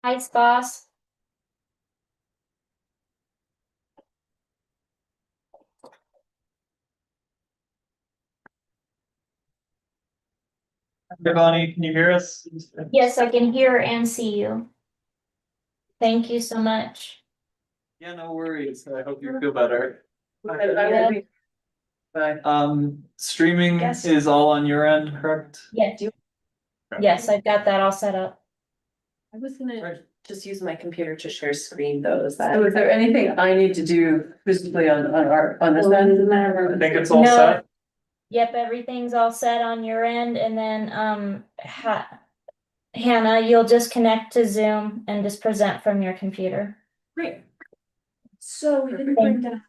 Hi, boss. Hey Bonnie, can you hear us? Yes, I can hear and see you. Thank you so much. Yeah, no worries. I hope you feel better. Yeah. Streaming Yes. is all on your end, correct? Yes. Yes, I've got that all set up. I was gonna just use my computer to share screen though, is that? So is there anything I need to do physically on this end? I think it's all No. set. Yep, everything's all set on your end, and then, Hannah, you'll just connect to Zoom and just present from your computer. Great. So we didn't bring down.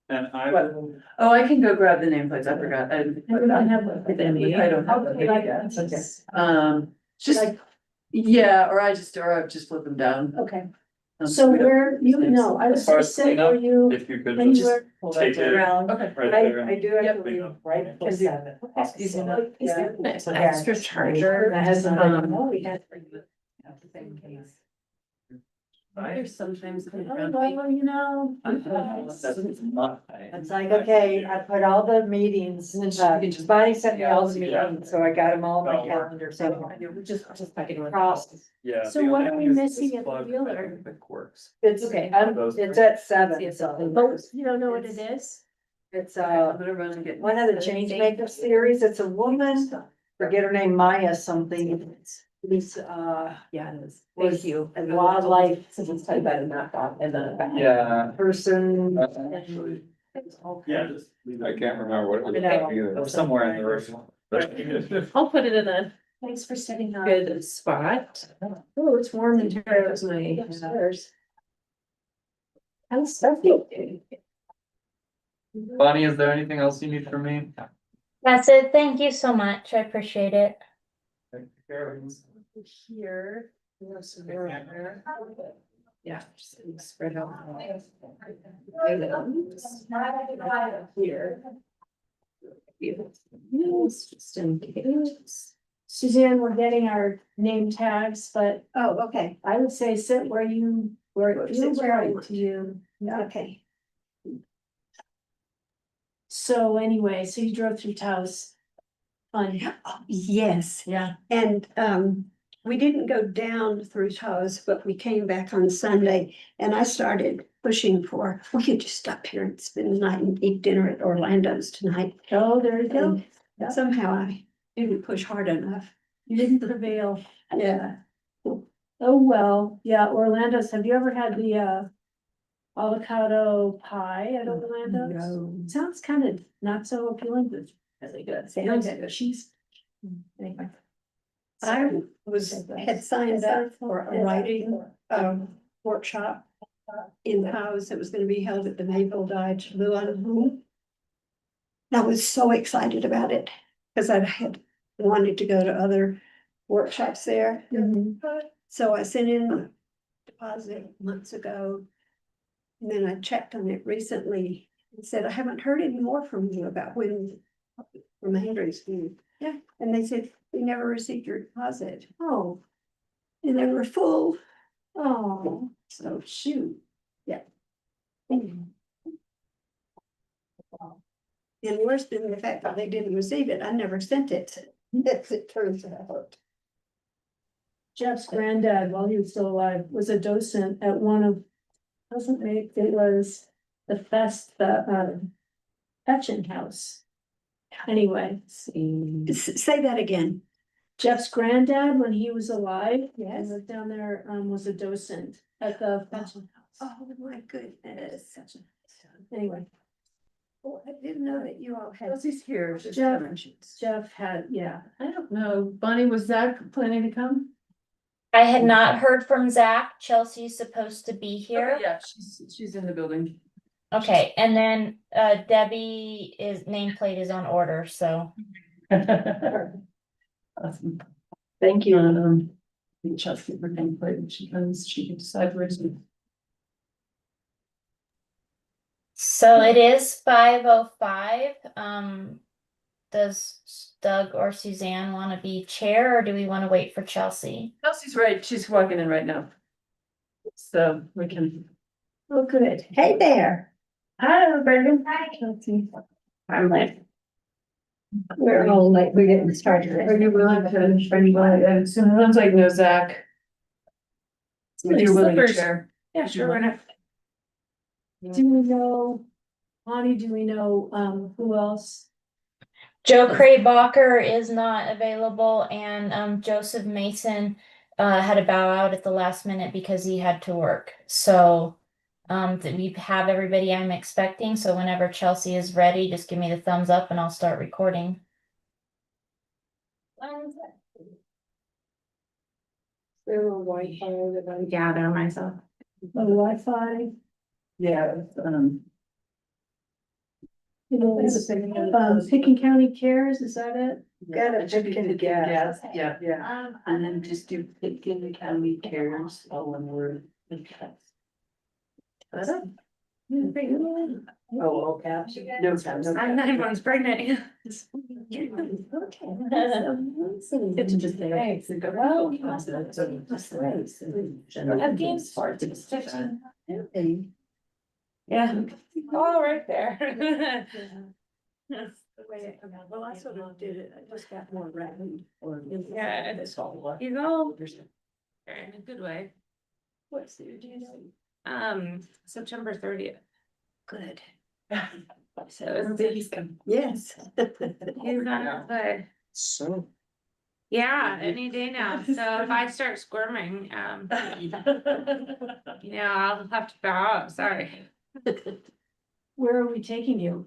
And I What? will. Oh, I can go grab the nameplates, I forgot. I don't have one with any. I don't have Okay, them yet. okay. Just, yeah, or I just flip them down. Okay, so where, you know, I was As far gonna as say, cleanup, were you if you could just anywhere? take it right Okay. there. I do have Yep. to leave right before Can do. 7. Is there an Yeah. extra charger that has, We had for you. In case. There's sometimes. oh, well, you know. It's like, okay, I put all the meetings, And then she can just- Bonnie sent me all the Yeah. meetings, so I got them all on my That'll work. calendar, so. Just pack it in. Cross. Yeah. So the what only are we thing is missing this at the plug, dealer? I don't think works. It's, Okay. it's at 7, so. But you don't know what it is? It's, I'm gonna run and get. one of the change maker series, it's a woman, forget her name, Maya something. This, Yeah, it is. Was Thank you. a wildlife- Since it's tied that in that thought and then. Yeah. person. Actually, yeah, just. I can't remember what I know. it was. Somewhere in the original. I'll put it in a. Thanks for setting up. Good spot. Oh, it's warm in here. That was my upstairs. How's stuffy? Bonnie, is there anything else you need from me? That's it. Thank you so much. I appreciate it. Take care of things. Here. we have some more on there. Yeah, just spread out. Here. Yes, just in case. Suzanne, we're getting our name tags, but Oh, okay, I would say sit where you, where you Sits where I right want. to you. Yeah. okay. So anyway, so you drove through Taos. Fun. Yes, Yeah. and we didn't go down through Taos, but we came back on Sunday and I started pushing for, we could just stop here and spend the night and eat dinner at Orlando's tonight. Oh, there you go. And somehow I didn't push hard enough. You didn't prevail. Yeah. Oh, well, yeah, Orlando's, have you ever had the avocado pie at Orlando's? No. Sounds kind of not so appealing, but really good. Sounds Okay, good. cheese. Anyway. I had signed up for a writing workshop in Taos that was gonna be held at the Mayville Dodge Luan Home. I was so excited about it, because I had wanted to go to other workshops there. So I sent in the deposit months ago. And then I checked on it recently and said, I haven't heard any more from you about when, from Andrews. Yeah, and they said, we never received your deposit. Oh, And they were full, oh, so shoot. Yeah. And worse than the fact that they didn't receive it, I never sent it, as it turns out. Jeff's granddad, while he was still alive, was a docent at one of, wasn't it, it was the fest, the Fetching House. Anyway, Say that again. Jeff's granddad, when he was alive, Yes. lived down there, was a docent at the Fetching House. Oh, my goodness. Anyway, Oh, I didn't know that you all had. He's here. just Jeff. mentions. Jeff had, yeah, I don't know, Bonnie, was Zach planning to come? I had not heard from Zach. Chelsea's supposed to be here. Okay, yeah, she's in the building. Okay, and then Debbie is nameplate is on order, so. Awesome. Thank you. I think Chelsea, her nameplate, when she comes, she can decide where to. So it is 5:05. Does Doug or Suzanne want to be chair, or do we want to wait for Chelsea? Chelsea's right, she's walking in right now. So we can. Oh, good. Hey there. Hello, Brendan. I'm late. We're all late. We're getting started. Are you willing to, as soon as I know Zach. If you're willing to Slippers. share. Yeah, sure, why not? Do we know, Bonnie, do we know, who else? Joe Craybacher is not available, and Joseph Mason had to bow out at the last minute because he had to work. So we have everybody I'm expecting. So whenever Chelsea is ready, just give me the thumbs up and I'll start recording. Gather myself. The Wi-Fi, Yeah, Picking County Cares, is that it? Got a chicken to gas. Yeah, yeah. And then just do Pitkin County Cares, all one word. Oh, all caps? No caps. I'm 9 months pregnant. Get to just say, hey, so go. Well, Yeah, all right there. Well, I sort of did it. I just got more round. Yeah, it's all. You go. In a good way. What's the, do you know? September 30th. Good. So Baby's coming. Yes. he's on his way. So. Yeah, any day now. So if I start squirming, I'll have to bow out, sorry. Where are we taking you?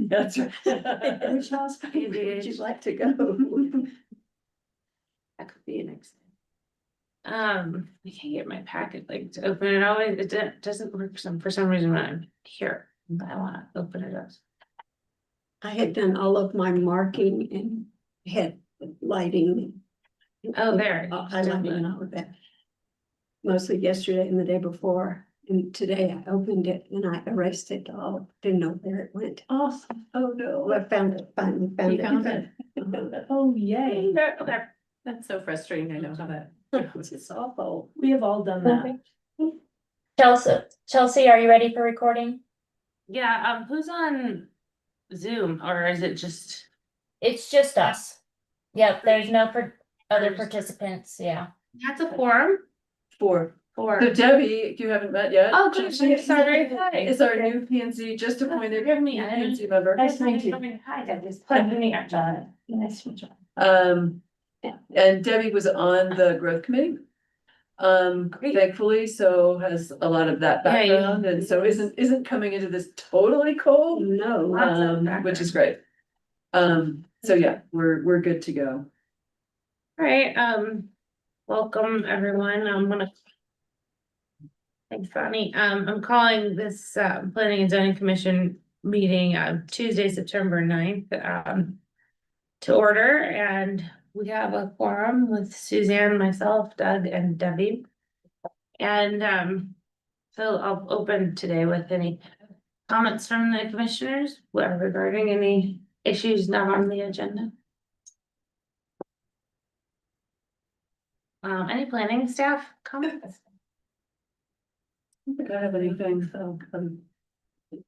That's right. Which hospital? Would you like to go? That could be an accident. I can't get my packet like to open it always, doesn't work for some reason when I'm here. I wanna open it up. I had done all of my marking and had lighting. Oh, there. Highlighting and all of that. Mostly yesterday and the day before, and today I opened it and I erased it all, didn't know where it went. Oh, oh no. Well, I found it, finally found You it. found it? Oh, yay. Okay. That's so frustrating, I know how that. It's awful. We have all done that. Chelsea, are you ready for recording? Yeah, who's on Zoom, or is it just? It's just us. Yep, there's no other participants, yeah. That's a quorum? Four. Or. So Debbie, you haven't met yet. Oh, gosh, I'm sorry, hi. Is our new PNC, just appointed Forgive me, new I didn't- PNC member. Nice to meet you. Hi, Debbie. Pleasure to meet you, John. Nice to meet you. And Debbie was on the growth committee. Great. Thankfully, so has a lot of that Yeah, you- background, and so isn't coming into this totally cold, No. Lots of which is great. So yeah, we're good to go. All right, welcome everyone. I'm gonna. Thanks, Bonnie. I'm calling this Planning and Zoning Commission meeting Tuesday, September 9th, to order, and we have a quorum with Suzanne, myself, Doug, and Debbie. And so I'll open today with any comments from the commissioners regarding any issues not on the agenda. Any planning staff comments? I don't think I have anything, so.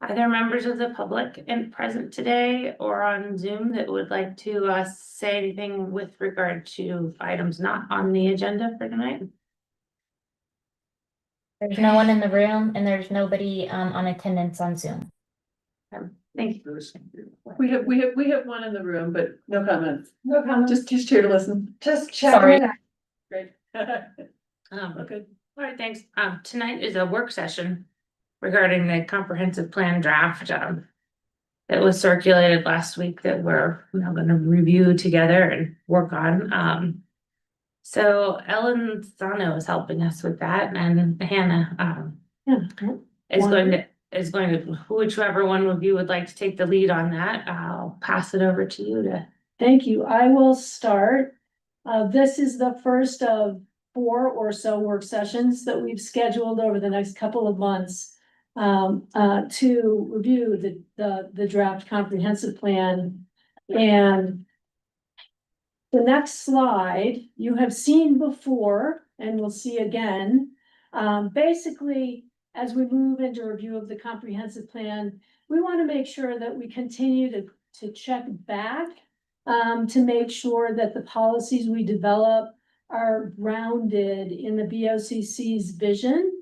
Are there members of the public present today or on Zoom that would like to say anything with regard to items not on the agenda for tonight? There's no one in the room and there's nobody on attendance on Zoom. Thank you. We have one in the room, but no comments, No comment. just here to listen. Just Sorry. checking. Great. Okay. All right, thanks. Tonight is a work session regarding the comprehensive plan draft that was circulated last week that we're now going to review together and work on. So Ellen Zano is helping us with that, and Hannah is going to whichever one of you would like to take the lead on that. I'll pass it over to you to. Thank you. I will start. This is the first of 4 or so work sessions that we've scheduled over the next couple of months to review the draft comprehensive plan. And the next slide you have seen before and we'll see again. Basically, as we move into review of the comprehensive plan, we want to make sure that we continue to check back to make sure that the policies we develop are grounded in the BOCC's vision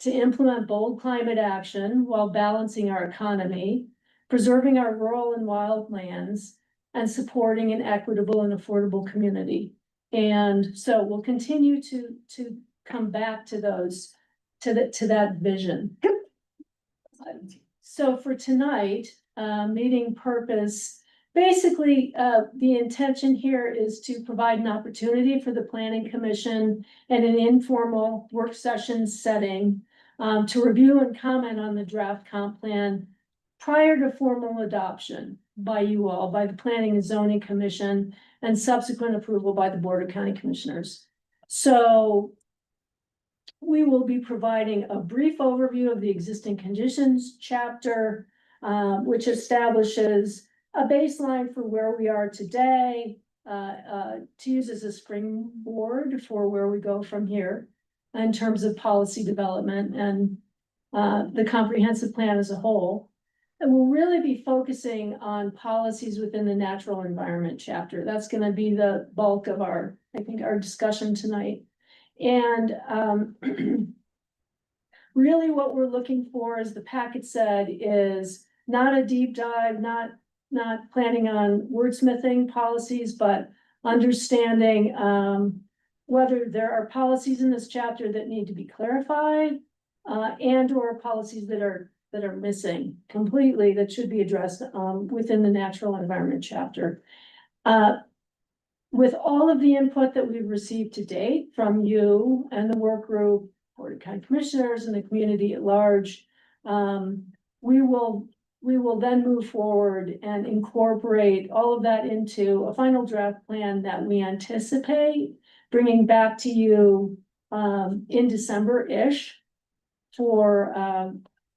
to implement bold climate action while balancing our economy, preserving our rural and wild lands, and supporting an equitable and affordable community. And so we'll continue to come back to those, to that vision. So for tonight, meeting purpose, basically, the intention here is to provide an opportunity for the planning commission and an informal work session setting to review and comment on the draft comp plan prior to formal adoption by you all, by the Planning and Zoning Commission, and subsequent approval by the Board of County Commissioners. So we will be providing a brief overview of the existing conditions chapter, which establishes a baseline for where we are today, to use as a springboard for where we go from here in terms of policy development and the comprehensive plan as a whole. And we'll really be focusing on policies within the natural environment chapter. That's going to be the bulk of our, I think, our discussion tonight. And really what we're looking for, as the packet said, is not a deep dive, not planning on wordsmithing policies, but understanding whether there are policies in this chapter that need to be clarified and or policies that are missing completely that should be addressed within the natural environment chapter. With all of the input that we've received to date from you and the work group, Board of County Commissioners, and the community at large, we will then move forward and incorporate all of that into a final draft plan that we anticipate bringing back to you in December-ish for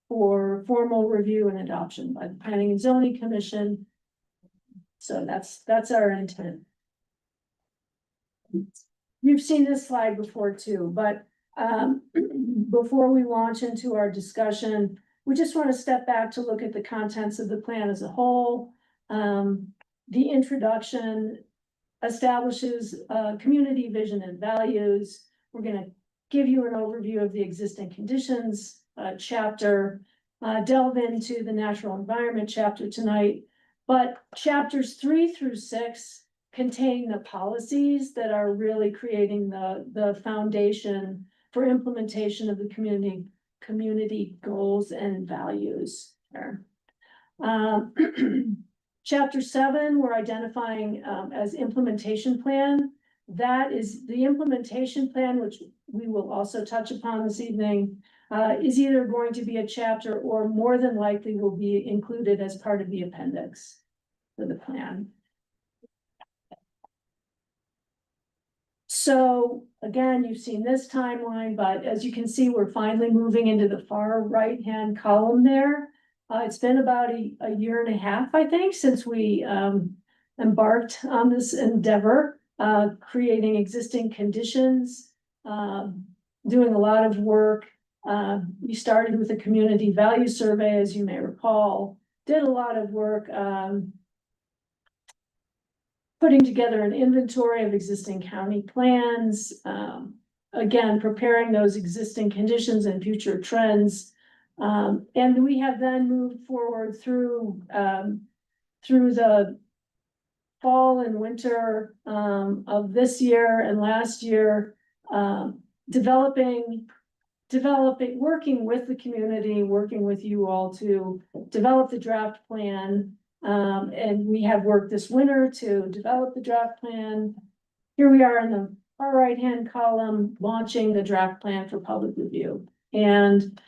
formal review and adoption by the Planning and Zoning Commission. So that's our intent. You've seen this slide before too, but before we launch into our discussion, we just want to step back to look at the contents of the plan as a whole. The introduction establishes community vision and values. We're going to give you an overview of the existing conditions chapter, delve into the natural environment chapter tonight, but chapters 3 through 6 contain the policies that are really creating the foundation for implementation of the community goals and values there. Chapter 7, we're identifying as implementation plan. That is the implementation plan, which we will also touch upon this evening, is either going to be a chapter or more than likely will be included as part of the appendix for the plan. So again, you've seen this timeline, but as you can see, we're finally moving into the far right-hand column there. It's been about a year and a half, I think, since we embarked on this endeavor, creating existing conditions, doing a lot of work. We started with a community value survey, as you may recall, did a lot of work putting together an inventory of existing county plans, again, preparing those existing conditions and future trends. And we have then moved forward through the fall and winter of this year and last year, working with the community, working with you all to develop the draft plan. And we have worked this winter to develop the draft plan. Here we are in the far right-hand column, launching the draft plan for public review. And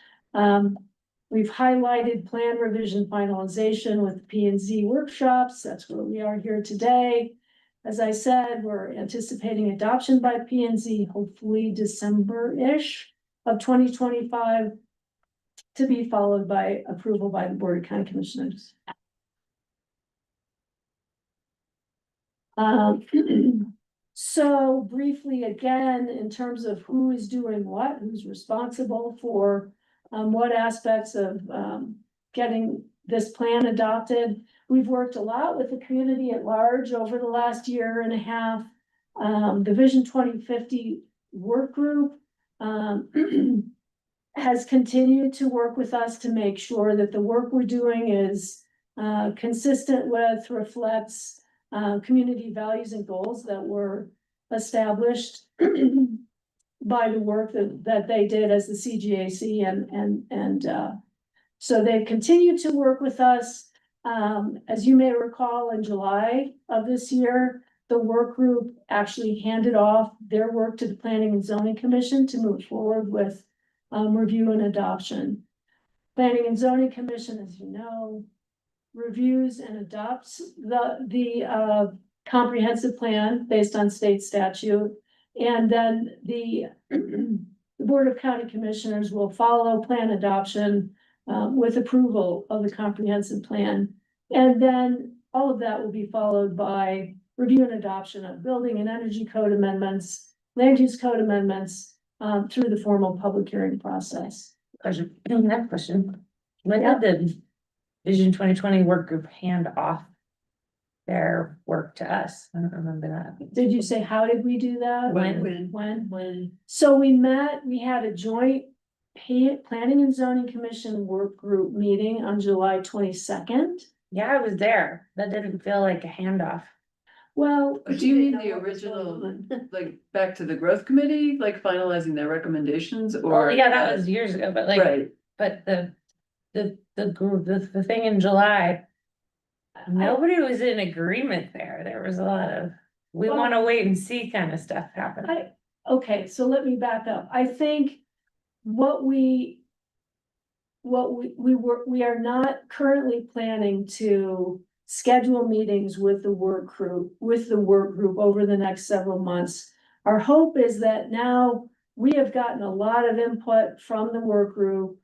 we've highlighted plan revision finalization with P&Z workshops. That's where we are here today. As I said, we're anticipating adoption by P&Z, hopefully December-ish of 2025, to be followed by approval by the Board of County Commissioners. So briefly, again, in terms of who is doing what, who's responsible for what aspects of getting this plan adopted. We've worked a lot with the community at large over the last year and a half. The Vision 2050 work group has continued to work with us to make sure that the work we're doing is consistent with, reflects community values and goals that were established by the work that they did as the CGAC and so they continue to work with us. As you may recall, in July of this year, the work group actually handed off their work to the Planning and Zoning Commission to move forward with review and adoption. Planning and Zoning Commission, as you know, reviews and adopts the comprehensive plan based on state statute. And then the Board of County Commissioners will follow plan adoption with approval of the comprehensive plan. And then all of that will be followed by review and adoption of building and energy code amendments, land use code amendments through the formal public hearing process. Question, I have a question. When did the Vision 2020 work group hand off their work to us? I don't remember that. Did you say, how did we do that? When? So we met, we had a joint Planning and Zoning Commission work group meeting on July 22nd. Yeah, I was there. That didn't feel like a handoff. Well. Do you mean the original, like, back to the growth committee, like finalizing their recommendations or? Well, yeah, that was years ago, but like, Right, but the group, the thing in July. Nobody was in agreement there. There was a lot of, we Well- wanna wait and see kind of stuff happen. Okay, so let me back up. I think we are not currently planning to schedule meetings with the work group over the next several months. Our hope is that now we have gotten a lot of input from the work group.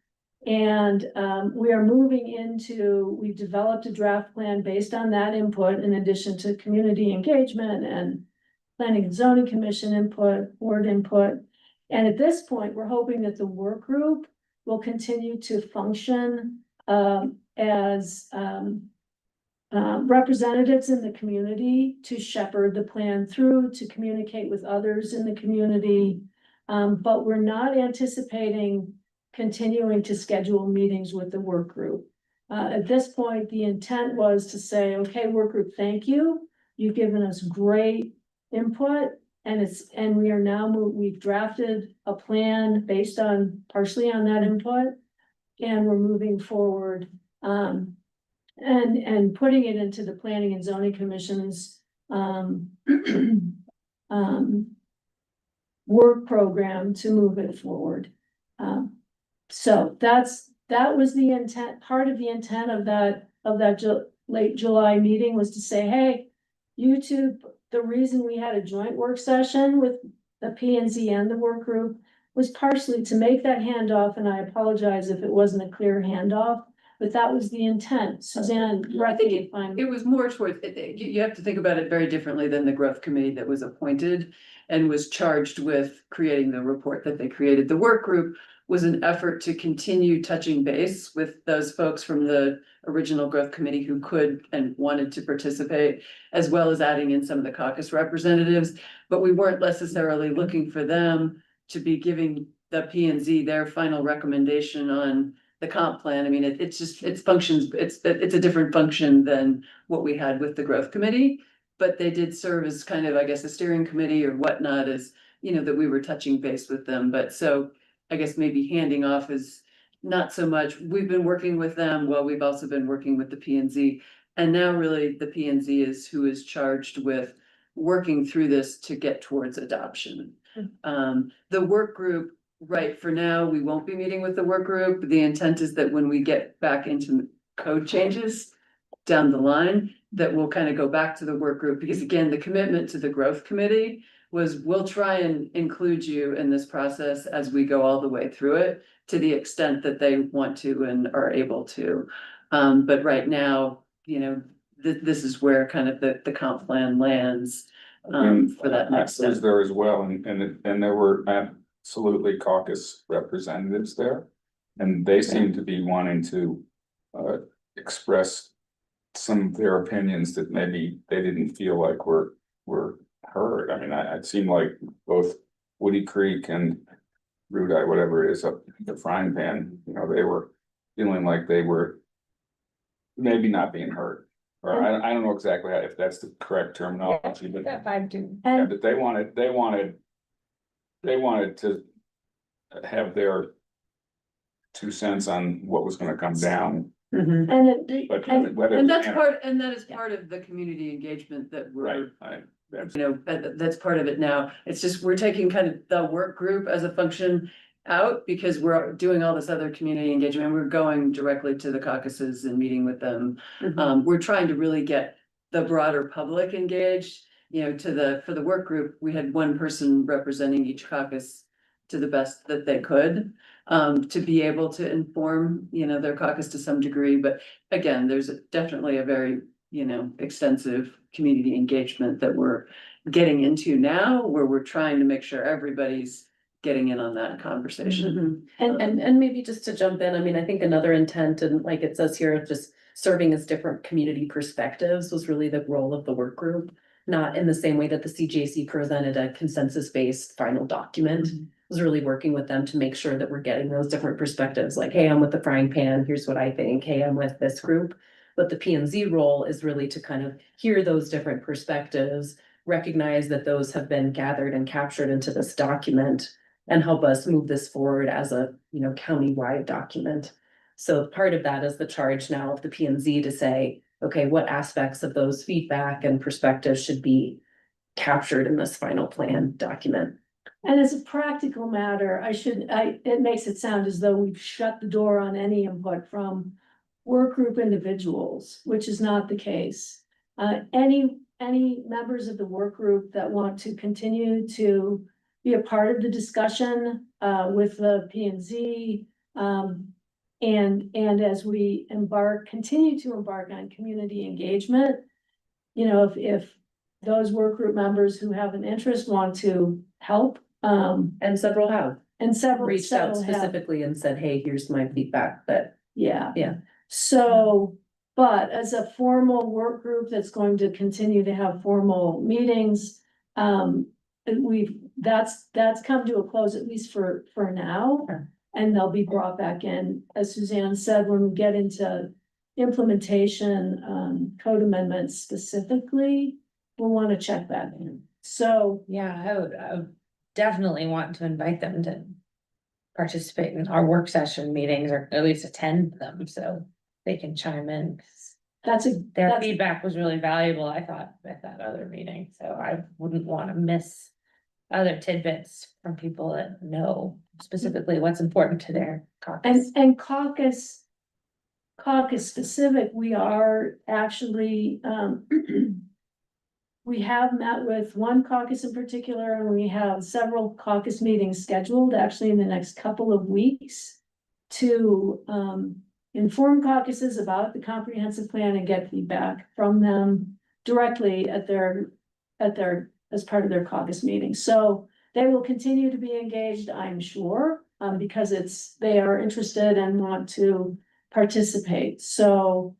And we are moving into, we've developed a draft plan based on that input, in addition to community engagement and Planning and Zoning Commission input, board input. And at this point, we're hoping that the work group will continue to function as representatives in the community to shepherd the plan through, to communicate with others in the community. But we're not anticipating continuing to schedule meetings with the work group. At this point, the intent was to say, okay, work group, thank you. You've given us great input, and we are now we've drafted a plan based on partially on that input. And we're moving forward and putting it into the Planning and Zoning Commission's work program to move it forward. So that was the intent, part of the intent of that late July meeting was to say, hey, YouTube, the reason we had a joint work session with the P and Z and the work group was partially to make that handoff, and I apologize if it wasn't a clear handoff, but that was the intent. Suzanne, I think if I'm. it was more towards, you have to think about it very differently than the growth committee that was appointed and was charged with creating the report that they created. The work group was an effort to continue touching base with those folks from the original growth committee who could and wanted to participate, as well as adding in some of the caucus representatives. But we weren't necessarily looking for them to be giving the P and Z their final recommendation on the comp plan. I mean, it functions, it's a different function than what we had with the growth committee. But they did serve as kind of, I guess, a steering committee or whatnot, as, you know, that we were touching base with them. But so I guess maybe handing off is not so much. We've been working with them. Well, we've also been working with the P and Z. And now really the P and Z is who is charged with working through this to get towards adoption. The work group, right, for now, we won't be meeting with the work group. The intent is that when we get back into code changes down the line, that we'll kind of go back to the work group, because again, the commitment to the growth committee was we'll try and include you in this process as we go all the way through it to the extent that they want to and are able to. But right now, you know, this is where kind of the comp plan lands. for that next I was step. there as well, and there were absolutely caucus representatives there. And they seemed to be wanting to express some of their opinions that maybe they didn't feel like were heard. I mean, it seemed like both Woody Creek and Rudite, whatever it is, up the Frying Pan, you know, they were feeling like they were maybe not being heard. Or I don't know exactly if that's the correct terminology, but That vibe too. yeah, And but they wanted to have their 2 cents on what was gonna come down, Mhm. but and whether. And that's part, and that is part of the community engagement that Right, we're, you know, that's part of it now. It's just, we're taking kind of the work group as a function out because we're doing all this other community engagement. We're going directly to the caucuses and meeting with them. We're trying to really get the broader public engaged, you know, for the work group, we had one person representing each caucus to the best that they could, to be able to inform, you know, their caucus to some degree. But again, there's definitely a very, you know, extensive community engagement that we're getting into now, where we're trying to make sure everybody's getting in on that conversation. And maybe just to jump in, I mean, I think another intent, and like it says here, just serving as different community perspectives was really the role of the work group. Not in the same way that the CJC presented a consensus-based final document. Was really working with them to make sure that we're getting those different perspectives, like, hey, I'm with the Frying Pan, here's what I think, hey, I'm with this group. But the P and Z role is really to kind of hear those different perspectives, recognize that those have been gathered and captured into this document, and help us move this forward as a, you know, county-wide document. So part of that is the charge now of the P and Z to say, okay, what aspects of those feedback and perspectives should be captured in this final plan document? And as a practical matter, it makes it sound as though we've shut the door on any input from work group individuals, which is not the case. Any members of the work group that want to continue to be a part of the discussion, with the P and Z, and as we continue to embark on community engagement, you know, if those work group members who have an interest want to help, And several have and reached out several have. specifically and said, hey, here's my feedback, but Yeah. Yeah. So, but as a formal work group that's going to continue to have formal meetings, that's come to a close, at least for now. Okay. And they'll be brought back in, as Suzanne said, when we get into implementation, code amendments specifically, we'll want to check that in. So, Yeah, I would definitely want to invite them to participate in our work session meetings, or at least attend them, so they can chime in. 'Cause their that's, feedback was really valuable, I thought, at that other meeting, so I wouldn't want to miss other tidbits from people that know specifically what's important to their caucus. and caucus specific, we are actually, we have met with one caucus in particular, and we have several caucus meetings scheduled actually in the next couple of weeks to, inform caucuses about the comprehensive plan and get feedback from them directly at their, as part of their caucus meeting. So they will continue to be engaged, I'm sure, because they are interested and want to participate. So,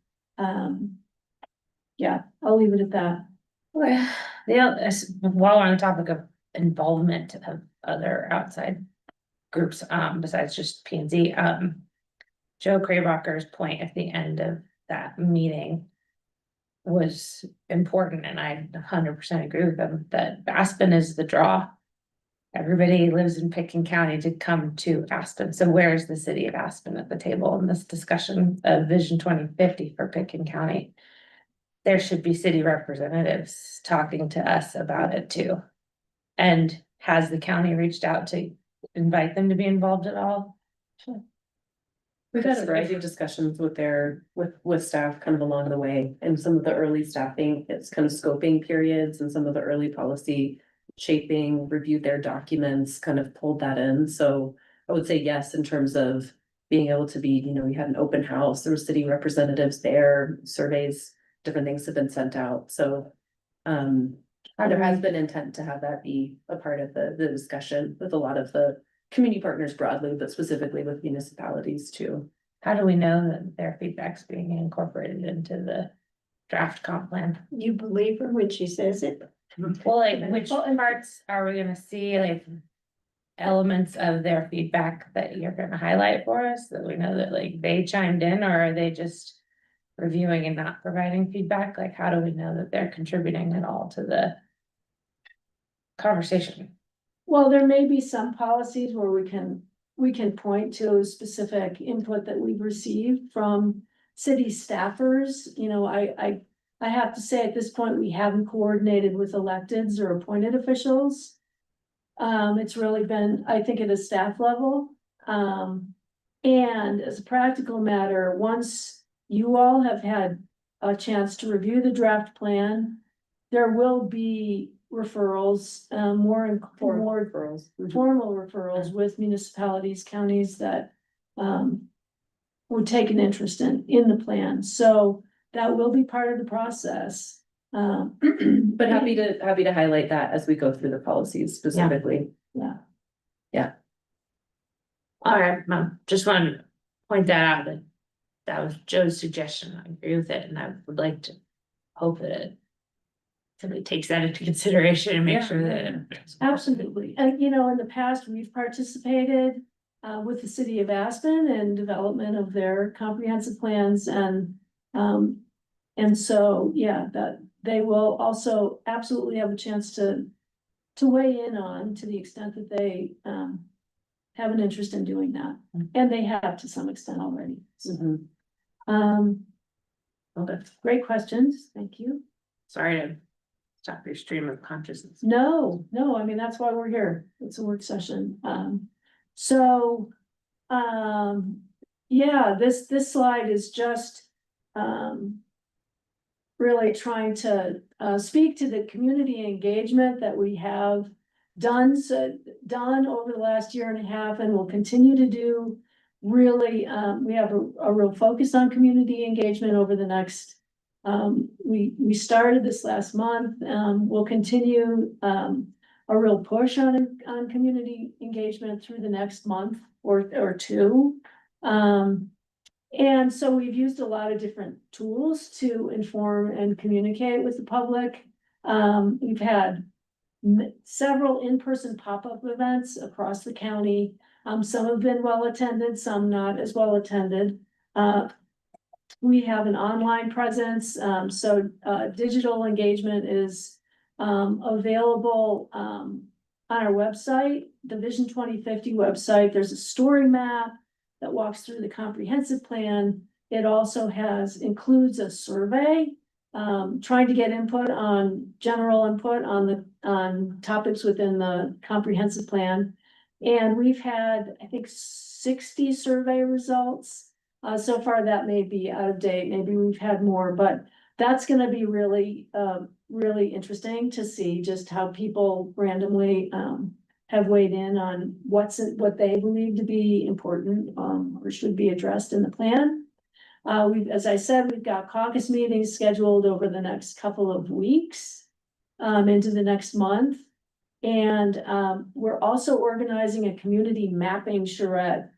yeah, I'll leave it at that. Well, while we're on the topic of involvement of other outside groups, besides just P and Z, Joe Krabacher's point at the end of that meeting was important, and I 100% agree with him, that Aspen is the draw. Everybody lives in Picken County to come to Aspen, so where's the city of Aspen at the table in this discussion of Vision 2050 for Picken County? There should be city representatives talking to us about it too. And has the county reached out to invite them to be involved at all? Sure. we've had a variety of discussions with staff kind of along the way, and some of the early staffing, it's kind of scoping periods, and some of the early policy shaping, reviewed their documents, kind of pulled that in. So I would say yes, in terms of being able to be, you know, we had an open house, there were city representatives there, surveys, different things have been sent out, so. There has been intent to have that be a part of the discussion with a lot of the community partners broadly, but specifically with municipalities too. How do we know that their feedback's being incorporated into the draft comp plan? You believe her when she says it? Well, like, which parts are we gonna see, like, elements of their feedback that you're gonna highlight for us, that we know that, like, they chimed in, or are they just reviewing and not providing feedback? Like, how do we know that they're contributing at all to the conversation? Well, there may be some policies where we can point to specific input that we've received from city staffers. You know, I have to say at this point, we haven't coordinated with electeds or appointed officials. It's really been, I think, at a staff level. And as a practical matter, once you all have had a chance to review the draft plan, there will be referrals, more Referrals. formal referrals with municipalities, counties that would take an interest in the plan. So that will be part of the process. But happy to highlight that as we go through the policies specifically. Yeah. All right, Mom, just wanted to point that out, that that was Joe's suggestion. I agree with it, and I would like to hope that it somebody takes that into consideration and make sure that. Absolutely. And, you know, in the past, we've participated with the city of Aspen and development of their comprehensive plans and so, yeah, that they will also absolutely have a chance to weigh in on, to the extent that they have an interest in doing that. And they have to some extent already. So, Okay, great questions. Thank you. sorry to stop your stream of consciousness. No, I mean, that's why we're here. It's a work session. Yeah, this slide is just, really trying to, speak to the community engagement that we have done over the last year and a half and will continue to do. Really, we have a real focus on community engagement over the next, we started this last month, we'll continue, a real push on community engagement through the next month or two. And so we've used a lot of different tools to inform and communicate with the public. We've had several in-person pop-up events across the county. Some have been well attended, some not as well attended. We have an online presence, so digital engagement is available on our website, the Vision 2050 website. There's a story map that walks through the comprehensive plan. It also includes a survey, trying to get general input on topics within the comprehensive plan. And we've had, I think, 60 survey results. So far that may be out of date, maybe we've had more, but that's gonna be really, really interesting to see just how people randomly have weighed in on what they believe to be important or should be addressed in the plan. As I said, we've got caucus meetings scheduled over the next couple of weeks into the next month. And we're also organizing a community mapping charrette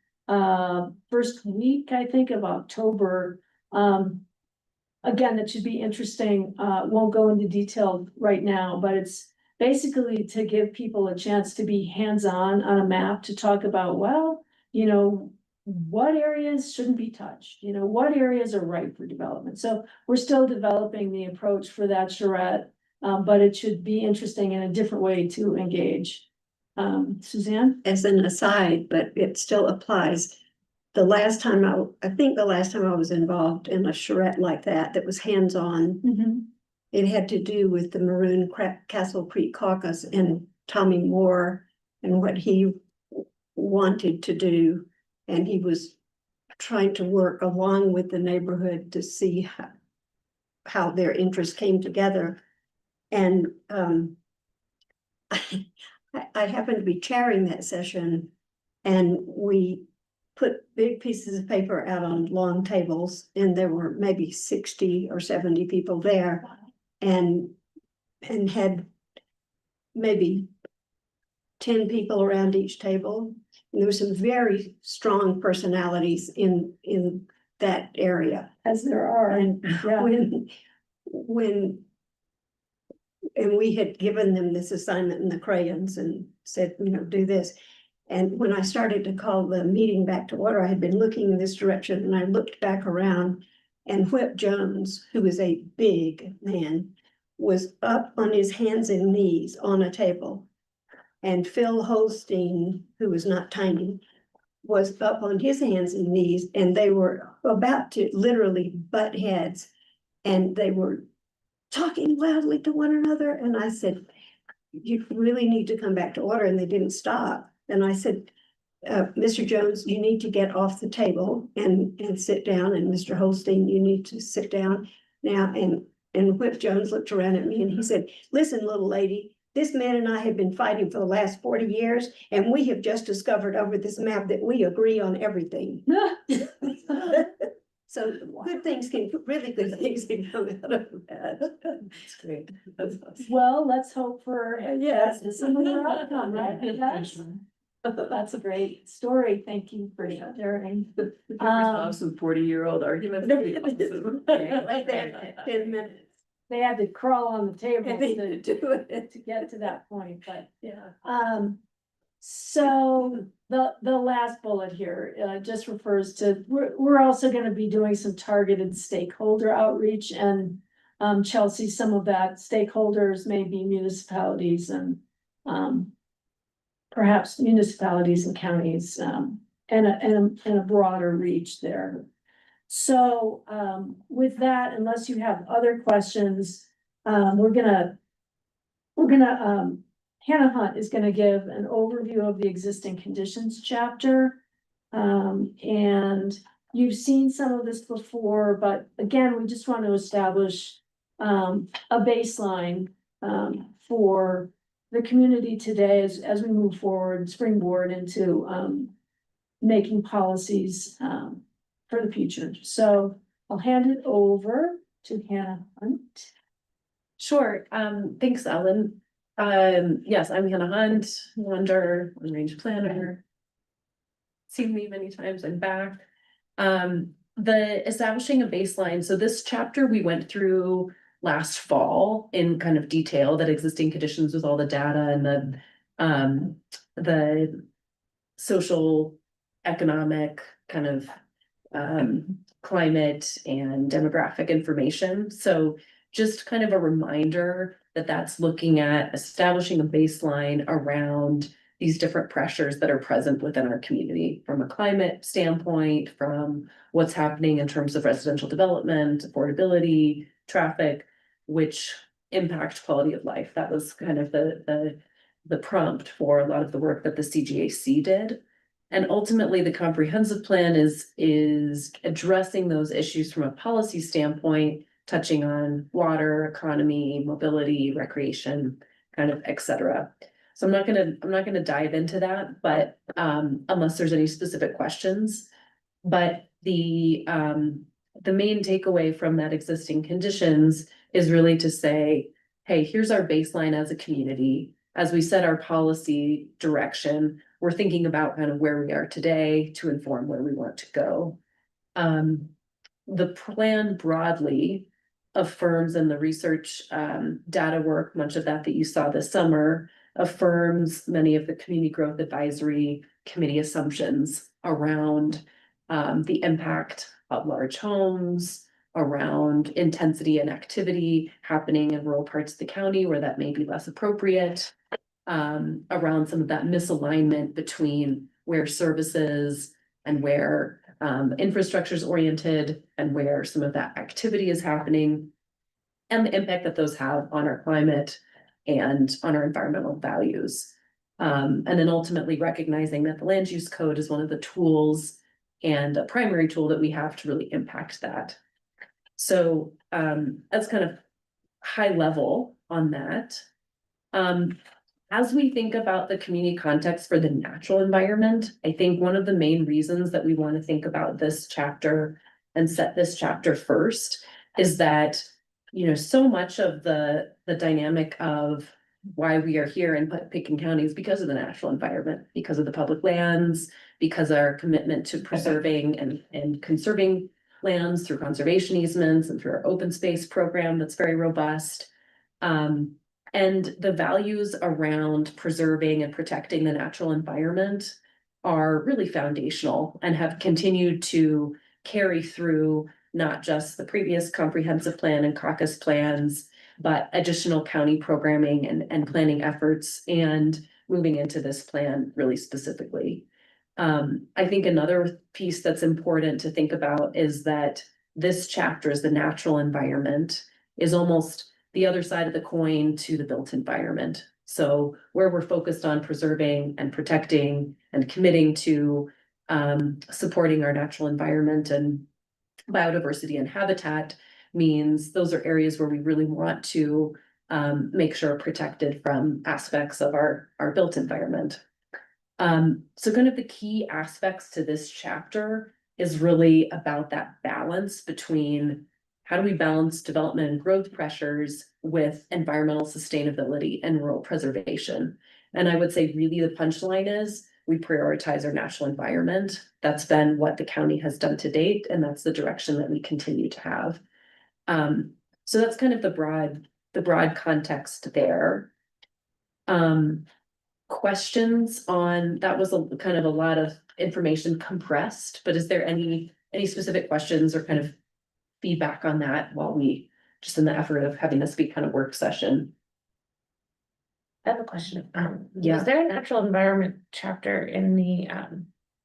first week, I think, of October. Again, that should be interesting. Won't go into detail right now, but it's basically to give people a chance to be hands-on on a map, to talk about, well, you know, what areas shouldn't be touched, you know, what areas are ripe for development. So we're still developing the approach for that charrette, but it should be interesting in a different way to engage. Suzanne? As an aside, but it still applies. I think the last time I was involved in a charrette like that was hands-on. It had to do with the Maroon Castle Creek Caucus and Tommy Moore and what he wanted to do. And he was trying to work along with the neighborhood to see how their interests came together. And I happened to be chairing that session, and we put big pieces of paper out on long tables, and there were maybe 60 or 70 people there, and had maybe 10 people around each table. And there were some very strong personalities in that area. As there are, And yeah. and we had given them this assignment in the crayons and said, do this. And when I started to call the meeting back to order, I had been looking in this direction and I looked back around, and Whip Jones, who is a big man, was up on his hands and knees on a table. And Phil Holstein, who was not tiny, was up on his hands and knees, and they were about to literally butt heads. And they were talking loudly to one another, and I said, you really need to come back to order, and they didn't stop. And I said, Mr. Jones, you need to get off the table and sit down, and Mr. Holstein, you need to sit down now. And Whip Jones looked around at me and he said, listen, little lady, this man and I have been fighting for the last 40 years, and we have just discovered over this map that we agree on everything. So really good things can come out of that. That's great. That's awesome. Well, let's hope for, Yes. similar outcome, right? Yes. That's a great story. Thank you for sharing. Resolve some 40-year-old arguments. Right there, 10 minutes. They had to crawl on the table And they to do it. get to that point, but, Yeah. so the last bullet here, just refers to, we're also gonna be doing some targeted stakeholder outreach, and Chelsea, some of that stakeholders may be municipalities and perhaps municipalities and counties, and a broader reach there. So, with that, unless you have other questions, we're gonna, Hannah Hunt is gonna give an overview of the existing conditions chapter. And you've seen some of this before, but again, we just want to establish a baseline for the community today as we move forward, springboard into making policies for the future. So I'll hand it over to Hannah Hunt. Sure, thanks, Ellen. Yes, I'm Hannah Hunt, Wander, Range Planner. Seen me many times, I'm back. The establishing a baseline, so this chapter we went through last fall in kind of detail, that existing conditions with all the data and the social, economic kind of climate and demographic information. So just kind of a reminder that that's looking at establishing a baseline around these different pressures that are present within our community from a climate standpoint, from what's happening in terms of residential development, affordability, traffic, which impact quality of life. That was kind of the prompt for a lot of the work that the CGAC did. And ultimately, the comprehensive plan is addressing those issues from a policy standpoint, touching on water, economy, mobility, recreation, kind of et cetera. So I'm not gonna dive into that, but unless there's any specific questions. But the main takeaway from that existing conditions is really to say, hey, here's our baseline as a community. As we set our policy direction, we're thinking about kind of where we are today to inform where we want to go. The plan broadly affirms, in the research data work, much of that you saw this summer, affirms many of the Community Growth Advisory Committee assumptions around the impact of large homes, around intensity and activity happening in rural parts of the county where that may be less appropriate, around some of that misalignment between where services and where infrastructure is oriented and where some of that activity is happening, and the impact that those have on our climate and on our environmental values. And then ultimately recognizing that the land use code is one of the tools and a primary tool that we have to really impact that. So that's kind of high level on that. As we think about the community context for the natural environment, I think one of the main reasons that we want to think about this chapter and set this chapter first is that, so much of the dynamic of why we are here in Pitkin County is because of the natural environment, because of the public lands, because our commitment to preserving and conserving lands through conservation easements and through our open space program that's very robust. And the values around preserving and protecting the natural environment are really foundational and have continued to carry through not just the previous comprehensive plan and caucus plans, but additional county programming and planning efforts and moving into this plan really specifically. I think another piece that's important to think about is that this chapter is the natural environment is almost the other side of the coin to the built environment. So where we're focused on preserving and protecting and committing to supporting our natural environment and biodiversity and habitat means those are areas where we really want to make sure are protected from aspects of our built environment. So kind of the key aspects to this chapter is really about that balance between how do we balance development and growth pressures with environmental sustainability and rural preservation. And I would say really the punchline is we prioritize our natural environment. That's been what the county has done to date, and that's the direction that we continue to have. So that's kind of the broad context there. Questions on, that was kind of a lot of information compressed, but is there any specific questions or kind of feedback on that while we, just in the effort of having this be kind of work session? I have a question. Yeah. Is there a natural environment chapter in the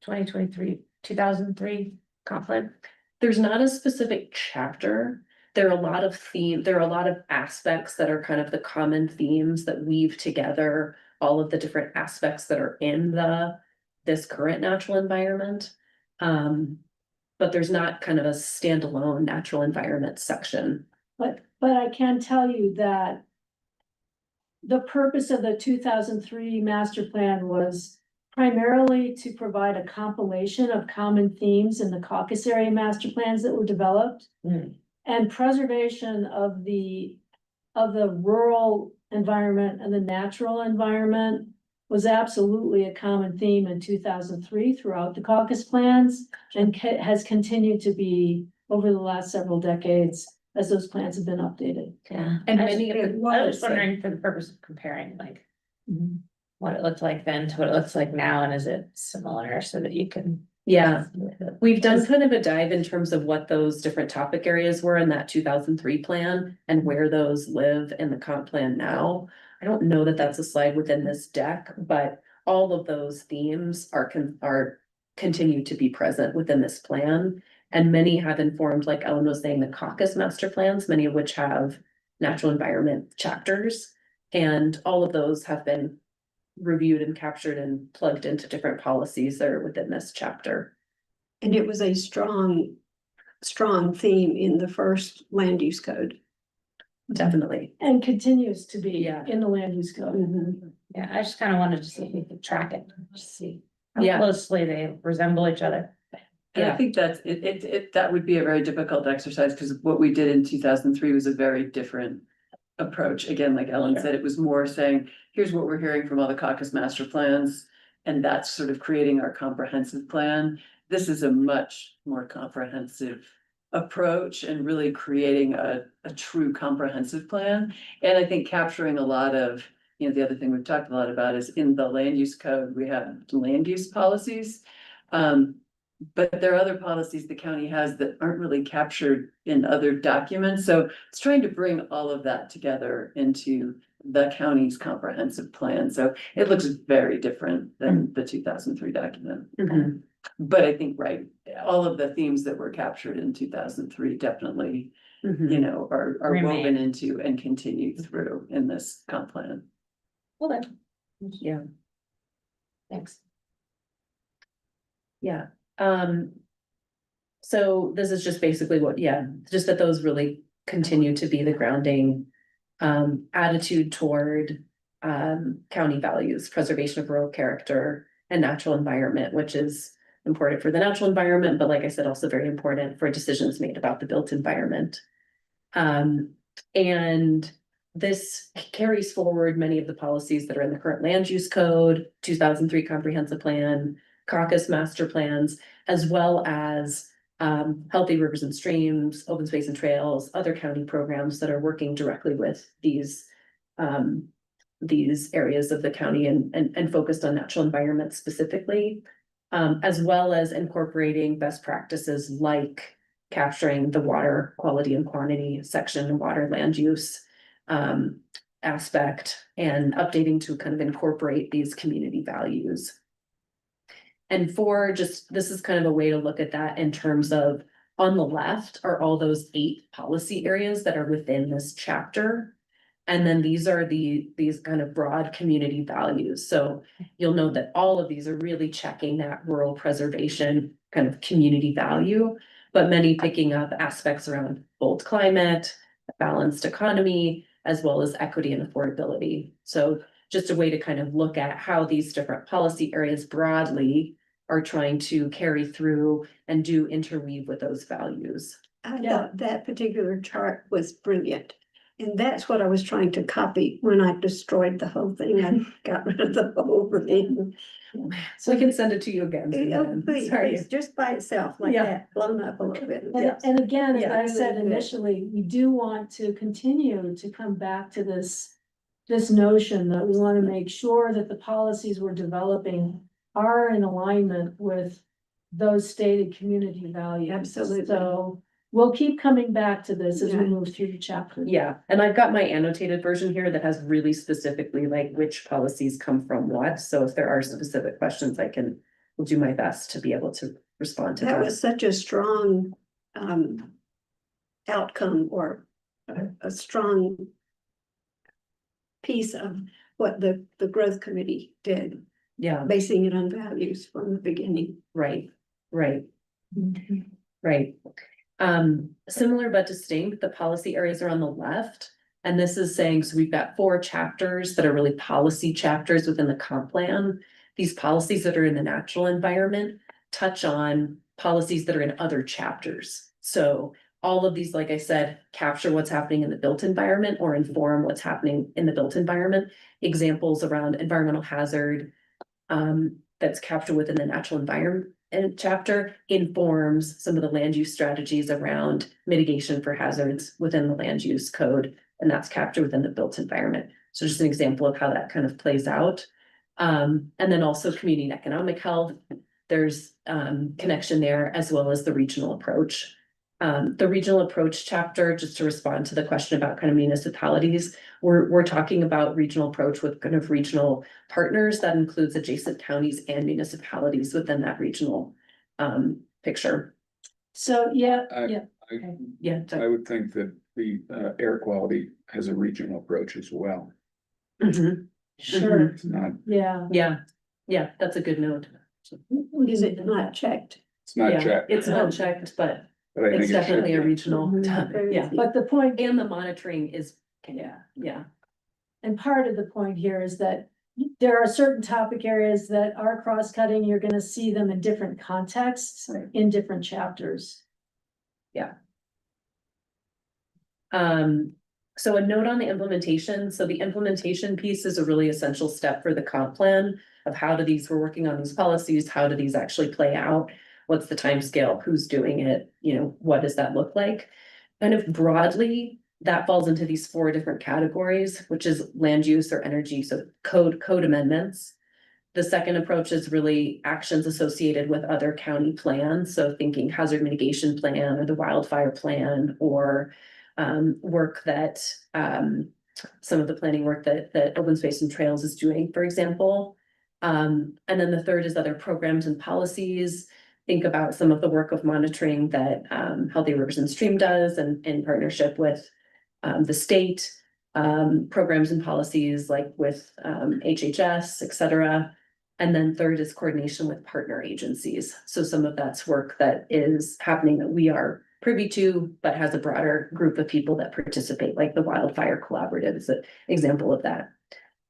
2003 comp plan? There's not a specific chapter. There are a lot of aspects that are kind of the common themes that weave together all of the different aspects that are in this current natural environment. But there's not kind of a standalone natural environment section. But I can tell you that the purpose of the 2003 master plan was primarily to provide a compilation of common themes in the caucus area master plans that were developed. And preservation of the rural environment and the natural environment was absolutely a common theme in 2003 throughout the caucus plans and has continued to be over the last several decades as those plans have been updated. Yeah. And I many of just- the- I was wondering for the purpose of comparing, like. What it looked like then to what it looks like now, and is it similar so that you can? Yeah, we've done kind of a dive in terms of what those different topic areas were in that 2003 plan and where those live in the comp plan now. I don't know that that's a slide within this deck, but all of those themes are continue to be present within this plan. And many have informed, like Ellen was saying, the caucus master plans, many of which have natural environment chapters. And all of those have been reviewed and captured and plugged into different policies that are within this chapter. And it was a strong theme in the first land use code. Definitely. And continues to be Yeah. in the land use code. Yeah, I just kind of wanted to see if we could track it, just see how Yeah. closely they resemble each other. And I Yeah. think that's, that would be a very difficult exercise, because what we did in 2003 was a very different approach. Again, like Ellen said, it was more saying, here's what we're hearing from all the caucus master plans, and that's sort of creating our comprehensive plan. This is a much more comprehensive approach and really creating a true comprehensive plan. And I think capturing a lot of, the other thing we've talked a lot about is in the land use code, we have land use policies. But there are other policies the county has that aren't really captured in other documents. So it's trying to bring all of that together into the county's comprehensive plan. So it looks very different than the 2003 document. Mhm. But I think, right, all of the themes that were captured in 2003 definitely, Mhm. are Remain. woven into and continue through in this comp plan. Well then, Yeah, thanks. yeah. So this is just basically just that those really continue to be the grounding attitude toward county values, preservation of rural character and natural environment, which is important for the natural environment, but like I said, also very important for decisions made about the built environment. And this carries forward many of the policies that are in the current land use code, 2003 comprehensive plan, caucus master plans, as well as healthy rivers and streams, open space and trails, other county programs that are working directly with these areas of the county and focused on natural environment specifically, as well as incorporating best practices like capturing the water quality and quantity section and water land use aspect and updating to kind of incorporate these community values. And this is kind of a way to look at that in terms of, on the left are all those 8 policy areas that are within this chapter. And then these are these kind of broad community values. So you'll note that all of these are really checking that rural preservation kind of community value, but many picking up aspects around bold climate, balanced economy, as well as equity and affordability. So just a way to kind of look at how these different policy areas broadly are trying to carry through and do interweave with those values. I thought that particular chart was brilliant. And that's what I was trying to copy when I destroyed the whole thing. I got rid of the whole thing. So I can send it to you again. Oh, please, Sorry. please, just by itself like Yeah. that, blown up a little bit. And again, as Yeah. I said Really good. initially, we do want to continue to come back to this notion that we want to make sure that the policies we're developing are in alignment with those stated community values. Absolutely. So we'll keep coming back to this as we Yeah. move through the chapter. Yeah, and I've got my annotated version here that has really specifically like which policies come from what. So if there are specific questions, will do my best to be able to respond to That that. was such a strong outcome or a strong piece of what the growth committee did, Yeah, basing it on values from the beginning. right. Right. Similar but distinct, the policy areas are on the left. And this is saying, so we've got 4 chapters that are really policy chapters within the comp plan. These policies that are in the natural environment touch on policies that are in other chapters. So all of these, like I said, capture what's happening in the built environment or inform what's happening in the built environment. Examples around environmental hazard, that's captured within the natural environment chapter informs some of the land use strategies around mitigation for hazards within the land use code, and that's captured within the built environment. So just an example of how that kind of plays out. And then also community and economic health, there's connection there, as well as the regional approach. The regional approach chapter, just to respond to the question about kind of municipalities, we're talking about regional approach with kind of regional partners that includes adjacent counties and municipalities within that regional picture. So, yeah, I- yeah. Yeah. I would think that the air quality has a regional approach as well. Mhm. Sure, It's not, yeah. Yeah, that's a good note. Is it not checked? it's not Yeah, checked, it's not checked, but but I think it's it should definitely a be. regional, Mhm. yeah. But the point, And the monitoring is, yeah. and part of the point here is that there are certain topic areas that are cross-cutting. You're gonna see them in different contexts, in different chapters. So a note on the implementation. So the implementation piece is a really essential step for the comp plan of we're working on these policies, how do these actually play out? What's the time scale? Who's doing it? What does that look like? Kind of broadly, that falls into these 4 different categories, which is land use or energy, so code amendments. The second approach is really actions associated with other county plans, so thinking hazard mitigation plan or the wildfire plan, or work that some of the planning work that Open Space and Trails is doing, for example. And then the third is other programs and policies. Think about some of the work of monitoring that Healthy Rivers and Stream does and in partnership with the state, programs and policies like with HHS, et cetera. And then third is coordination with partner agencies. So some of that's work that is happening that we are privy to, but has a broader group of people that participate, like the Wildfire Collaborative is an example of that.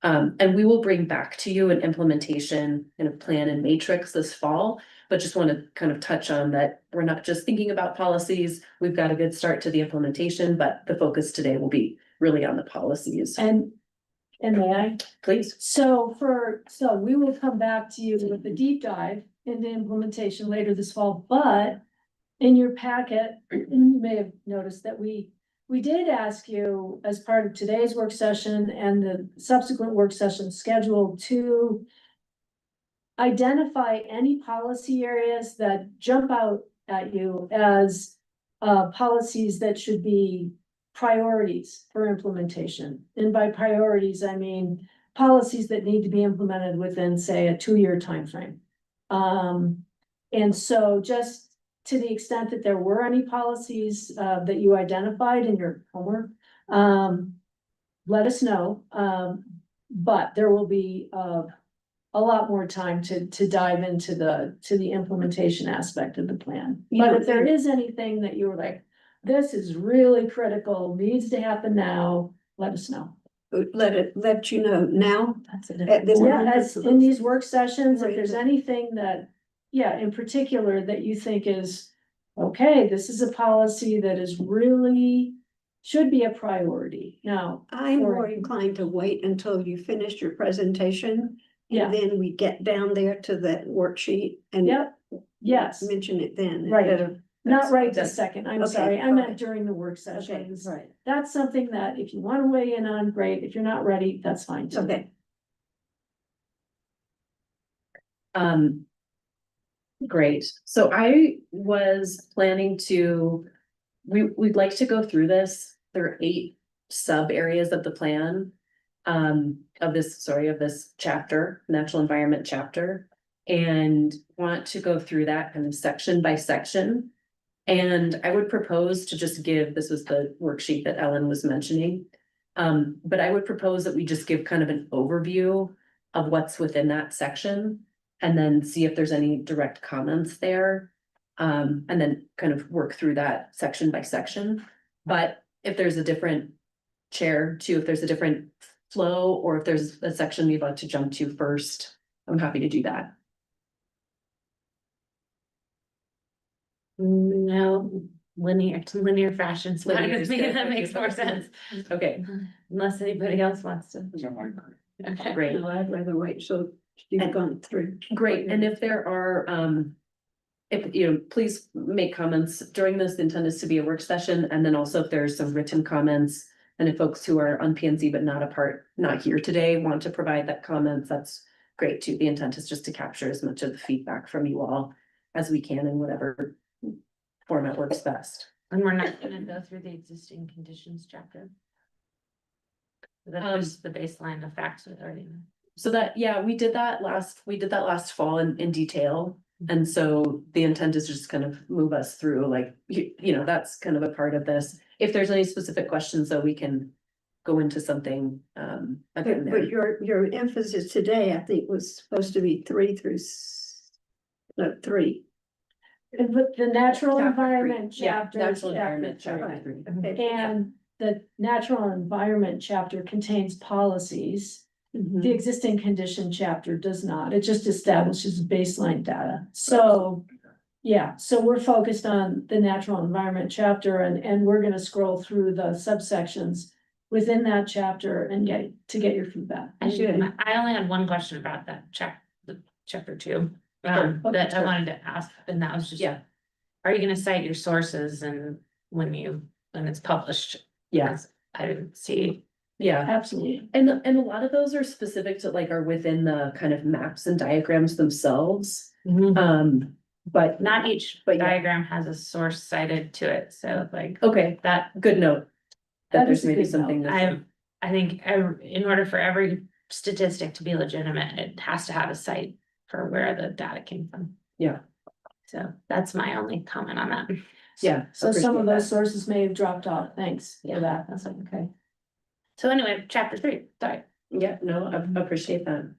And we will bring back to you an implementation and a plan and matrix this fall, but just want to kind of touch on that we're not just thinking about policies. We've got a good start to the implementation, but the focus today will be really on the policies. And may I? Please. So we will come back to you with a deep dive into implementation later this fall, but in your packet, you may have noticed that we did ask you as part of today's work session and the subsequent work session scheduled to identify any policy areas that jump out at you as policies that should be priorities for implementation. And by priorities, I mean policies that need to be implemented within, say, a 2-year timeframe. And so just to the extent that there were any policies that you identified in your homework, let us know. But there will be a lot more time to dive into the implementation aspect of the plan. But if there is anything that you were like, this is really critical, needs to happen now, let us know. Let you know now. That's At this Yeah, moment. as in these work sessions, if there's anything that, yeah, in particular that you think is, okay, this is a policy that is really, should be a priority now. I'm for- more inclined to wait until you finish your presentation. Yeah. And then we get down there to that worksheet and. Yep, yes, Mention it then. Right. instead of- not right this That's- second, I'm Okay, sorry, I meant okay. during the work Okay, sessions. right, That's something that if you wanna weigh in on, great, if you're not ready, that's fine too. okay. Great. So I was planning to, we'd like to go through this. There are 8 sub areas of the plan. Of this chapter, natural environment chapter. And want to go through that kind of section by section. And I would propose to just give, this was the worksheet that Ellen was mentioning. But I would propose that we just give kind of an overview of what's within that section. And then see if there's any direct comments there. And then kind of work through that section by section. But if there's a different chair too, if there's a different flow, or if there's a section we'd like to jump to first, I'm happy to do that. No, linear fashion, so Linear is good. that makes more sense, Okay, unless anybody else wants to. Okay. great. No, I'd rather wait, so you've gone through. Great, and if there are, if, you know, please make comments during this, the intent is to be a work session, and then also if there's some written comments. And if folks who are on P and Z but not here today want to provide that comments, that's great too. The intent is just to capture as much of the feedback from you all as we can in whatever format works best. And we're not gonna go through the existing conditions chapter. That's just the baseline of facts with already. So that, yeah, we did that last fall in detail. And so the intent is just kind of move us through, like, you know, that's kind of a part of this. If there's any specific questions, though, we can go into something, again But there. your emphasis today, I think, was supposed to be 3 through 3. And but the natural Chapter environment 3. Yeah, chapter. natural is chapter environment, three. chapter 3. Okay. And the natural environment chapter contains policies. The existing condition chapter does not. It just establishes baseline data. So, yeah, so we're focused on the natural environment chapter and we're gonna scroll through the subsections within that chapter and get your feedback. I only had one question about that chapter 2, Sure. that I Sure. wanted to ask, and that was just. Yeah. Are you gonna cite your sources and when it's published? Yeah, 'Cause I didn't see. yeah. Absolutely. And a lot of those are specific to, like, are within the kind of maps and diagrams themselves. But Not each But yeah. diagram has a source cited to it, so like okay, that, good note. That That there's is a maybe good something. note. missing. I think in order for every statistic to be legitimate, it has to have a site for where the data came from. Yeah. So that's my only comment on that. Yeah. So some of appreciate those sources may have dropped off. Thanks Yeah. for that. That's like, okay. So anyway, chapter 3, sorry. that. Yeah, no, I appreciate that.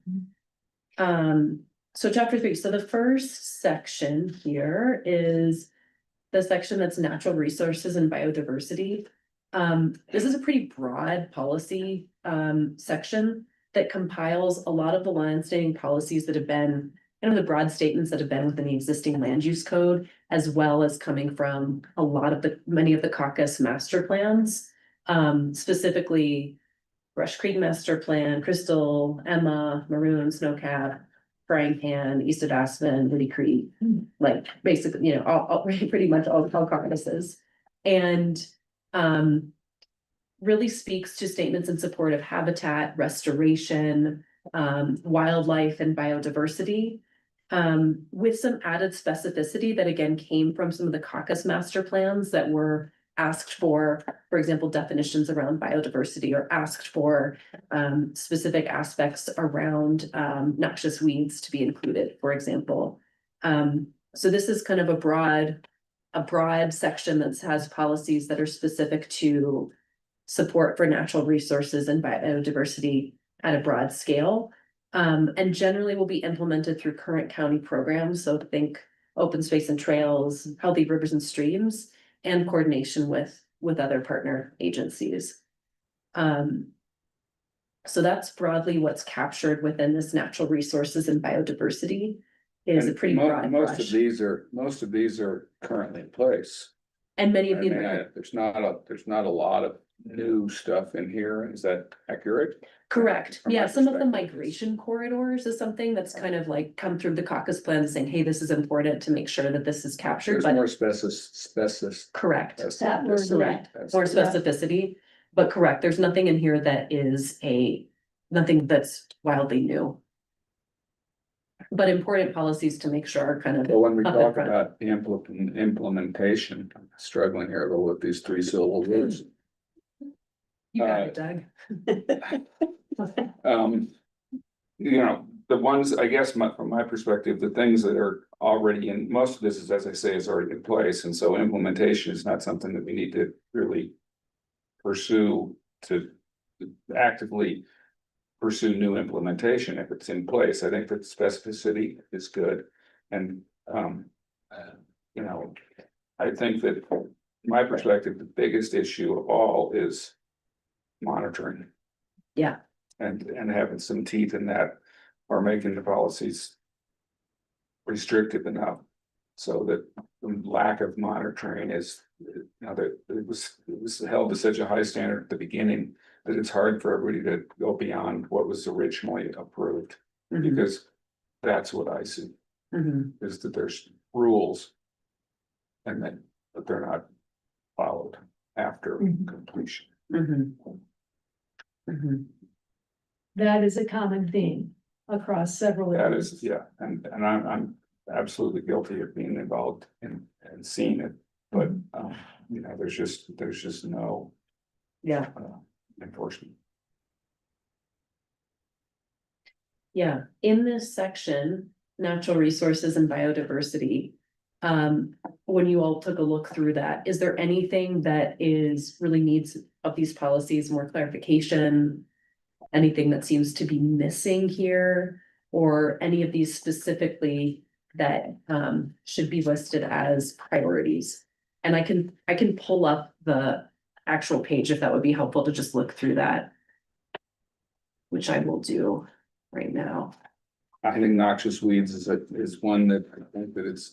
So chapter 3, so the first section here is the section that's natural resources and biodiversity. This is a pretty broad policy, section that compiles a lot of the land-standing policies that have been, the broad statements that have been within the existing land use code, as well as coming from many of the caucus master plans. Specifically Brush Creek Master Plan, Crystal, Emma, Maroon, Snowcap, Frying Pan, East of Aspen, Woody Creek, like basically, you know, all pretty much all caucuses. And really speaks to statements in support of habitat restoration, wildlife and biodiversity. With some added specificity that again came from some of the caucus master plans that were asked for example, definitions around biodiversity, or asked for specific aspects around noxious weeds to be included, for example. So this is kind of a broad section that has policies that are specific to support for natural resources and biodiversity at a broad scale. And generally will be implemented through current county programs. So think open space and trails, healthy rivers and streams, and coordination with other partner agencies. So that's broadly what's captured within this natural resources and biodiversity. Is a And pretty broad most of brush. most of these are currently in place. And many I of mean, you, there's not a lot of new stuff in here. Is that accurate? correct, From my yeah, some of the perspective, migration corridors is something that's kind of like come through the caucus plan saying, hey, this is important to make sure that this is captured, There's but more specific. correct. That word, Correct. That's- More specificity, but correct, there's nothing in here that is nothing that's wildly new. But important policies to make sure are kind of. But when we up in talk front. about the implementation, I'm struggling here a little with these 3 syllable words. You got it, Doug. You know, the ones, I guess, from my perspective, the things that are already in, most of this is, as I say, is already in place, and so implementation is not something that we need to really pursue to actively pursue new implementation if it's in place. I think that specificity is good. And, you know, I think that from my perspective, the biggest issue of all is monitoring. Yeah. And having some teeth in that, or making the policies restrictive enough so that the lack of monitoring is, you know, that it was held to such a high standard at the beginning that it's hard for everybody to go beyond what was originally approved, Mhm, because that's what I see, mhm, is that there's rules and then, but they're not followed after Mhm. completion. mhm. Mhm. that is a common theme across several That areas. is, yeah, and I'm absolutely guilty of being involved in and seeing it, but, you know, there's just no Yeah, enforcement. yeah, in this section, natural resources and biodiversity. When you all took a look through that, is there anything that really needs of these policies more clarification? Anything that seems to be missing here, or any of these specifically that should be listed as priorities? And I can pull up the actual page if that would be helpful to just look through that. Which I will do right now. I think noxious weeds is one that I think that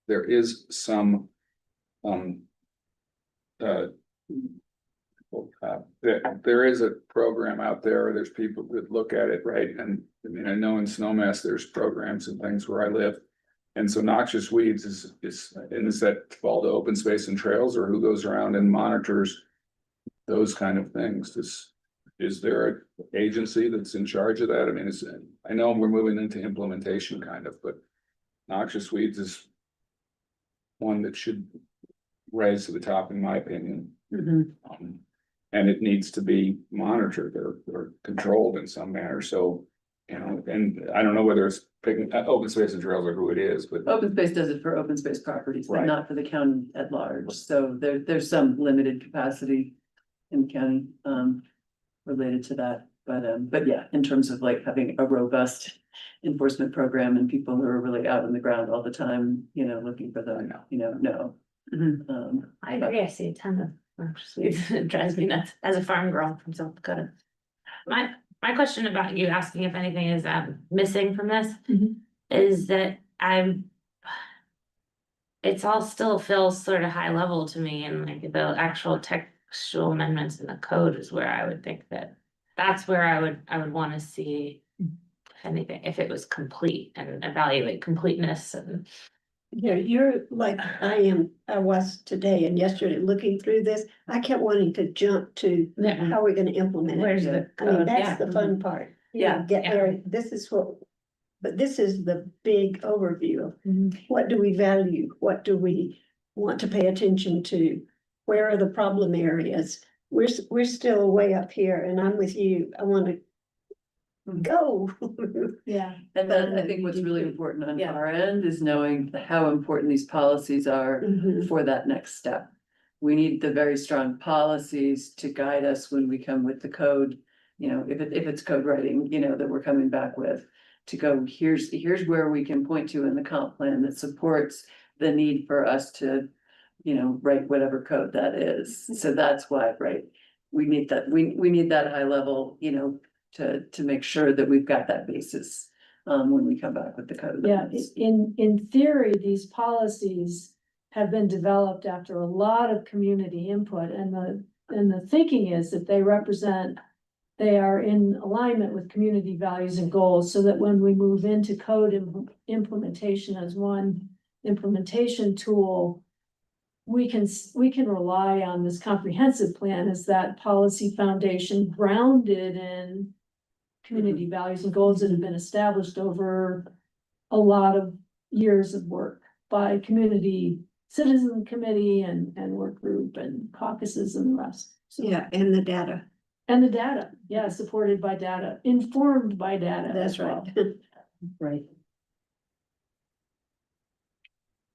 there is some. There is a program out there, there's people that look at it, right, and I mean, I know in Snowmass, there's programs and things where I live. And so noxious weeds is, and does that fall to open space and trails, or who goes around and monitors those kind of things? Is there an agency that's in charge of that? I mean, I know we're moving into implementation kind of, but noxious weeds is one that should rise to the top, in my opinion. And it needs to be monitored or controlled in some manner, so, you know, and I don't know whether it's picking open space and trails or who it is, but. Open space does it for open space properties, but Right. not for the county at large, so there's some limited capacity in the county, related to that, but yeah, in terms of like having a robust enforcement program and people who are really out on the ground all the time, you know, looking for I the, know. you know, no. Mhm. I agree, I see a ton of noxious weeds. It drives me nuts as a farm girl from South Dakota. My question about you asking if anything is missing from this Mhm. is that it's all still feels sort of high level to me, and like the actual textual amendments in the code is where I would think that. That's where I would wanna see. If anything, if it was complete and evaluate completeness and. You're like I was today and yesterday, looking through this, I kept wanting to jump to Yeah. how we're gonna implement it. Where's Yeah. the I mean, code? that's Yeah. the fun part. You Yeah, know, get yeah. there, this is what, but this is the big overview of Mhm. what do we value? What do we want to pay attention to? Where are the problem areas? We're still way up here and I'm with you. I want to go. Yeah. And then I think what's really important on Yeah. our end is knowing how important these policies are Mhm. for that next step. We need the very strong policies to guide us when we come with the code, you know, if it's code writing, you know, that we're coming back with. To go, here's where we can point to in the comp plan that supports the need for us to, you know, write whatever code that is. So that's why, right? We need that, we need that high level, you know, to make sure that we've got that basis. When we come back with the code. Yeah, in theory, these policies have been developed after a lot of community input, and the thinking is that they are in alignment with community values and goals, so that when we move into code implementation as one implementation tool, we can rely on this comprehensive plan as that policy foundation grounded in community values and goals that have been established over a lot of years of work by community citizen committee and work group and caucuses and the rest. So, Yeah, and the data. and the data, yeah, supported by data, informed by data That's as well. right. right.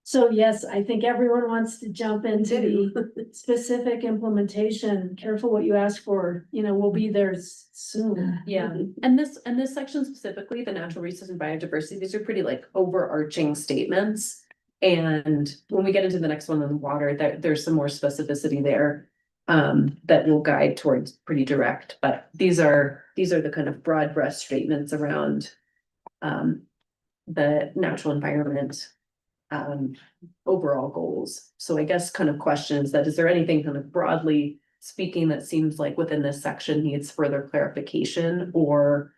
So yes, I think everyone wants to jump into the specific implementation. Careful what you ask for, you know, we'll be there soon. Yeah, and this section specifically, the natural resource and biodiversity, these are pretty like overarching statements. And when we get into the next one on water, there's some more specificity there. That will guide towards pretty direct, but these are the kind of broad brush statements around. The natural environment. Overall goals. So I guess kind of questions that, is there anything kind of broadly speaking that seems like within this section needs further clarification, or,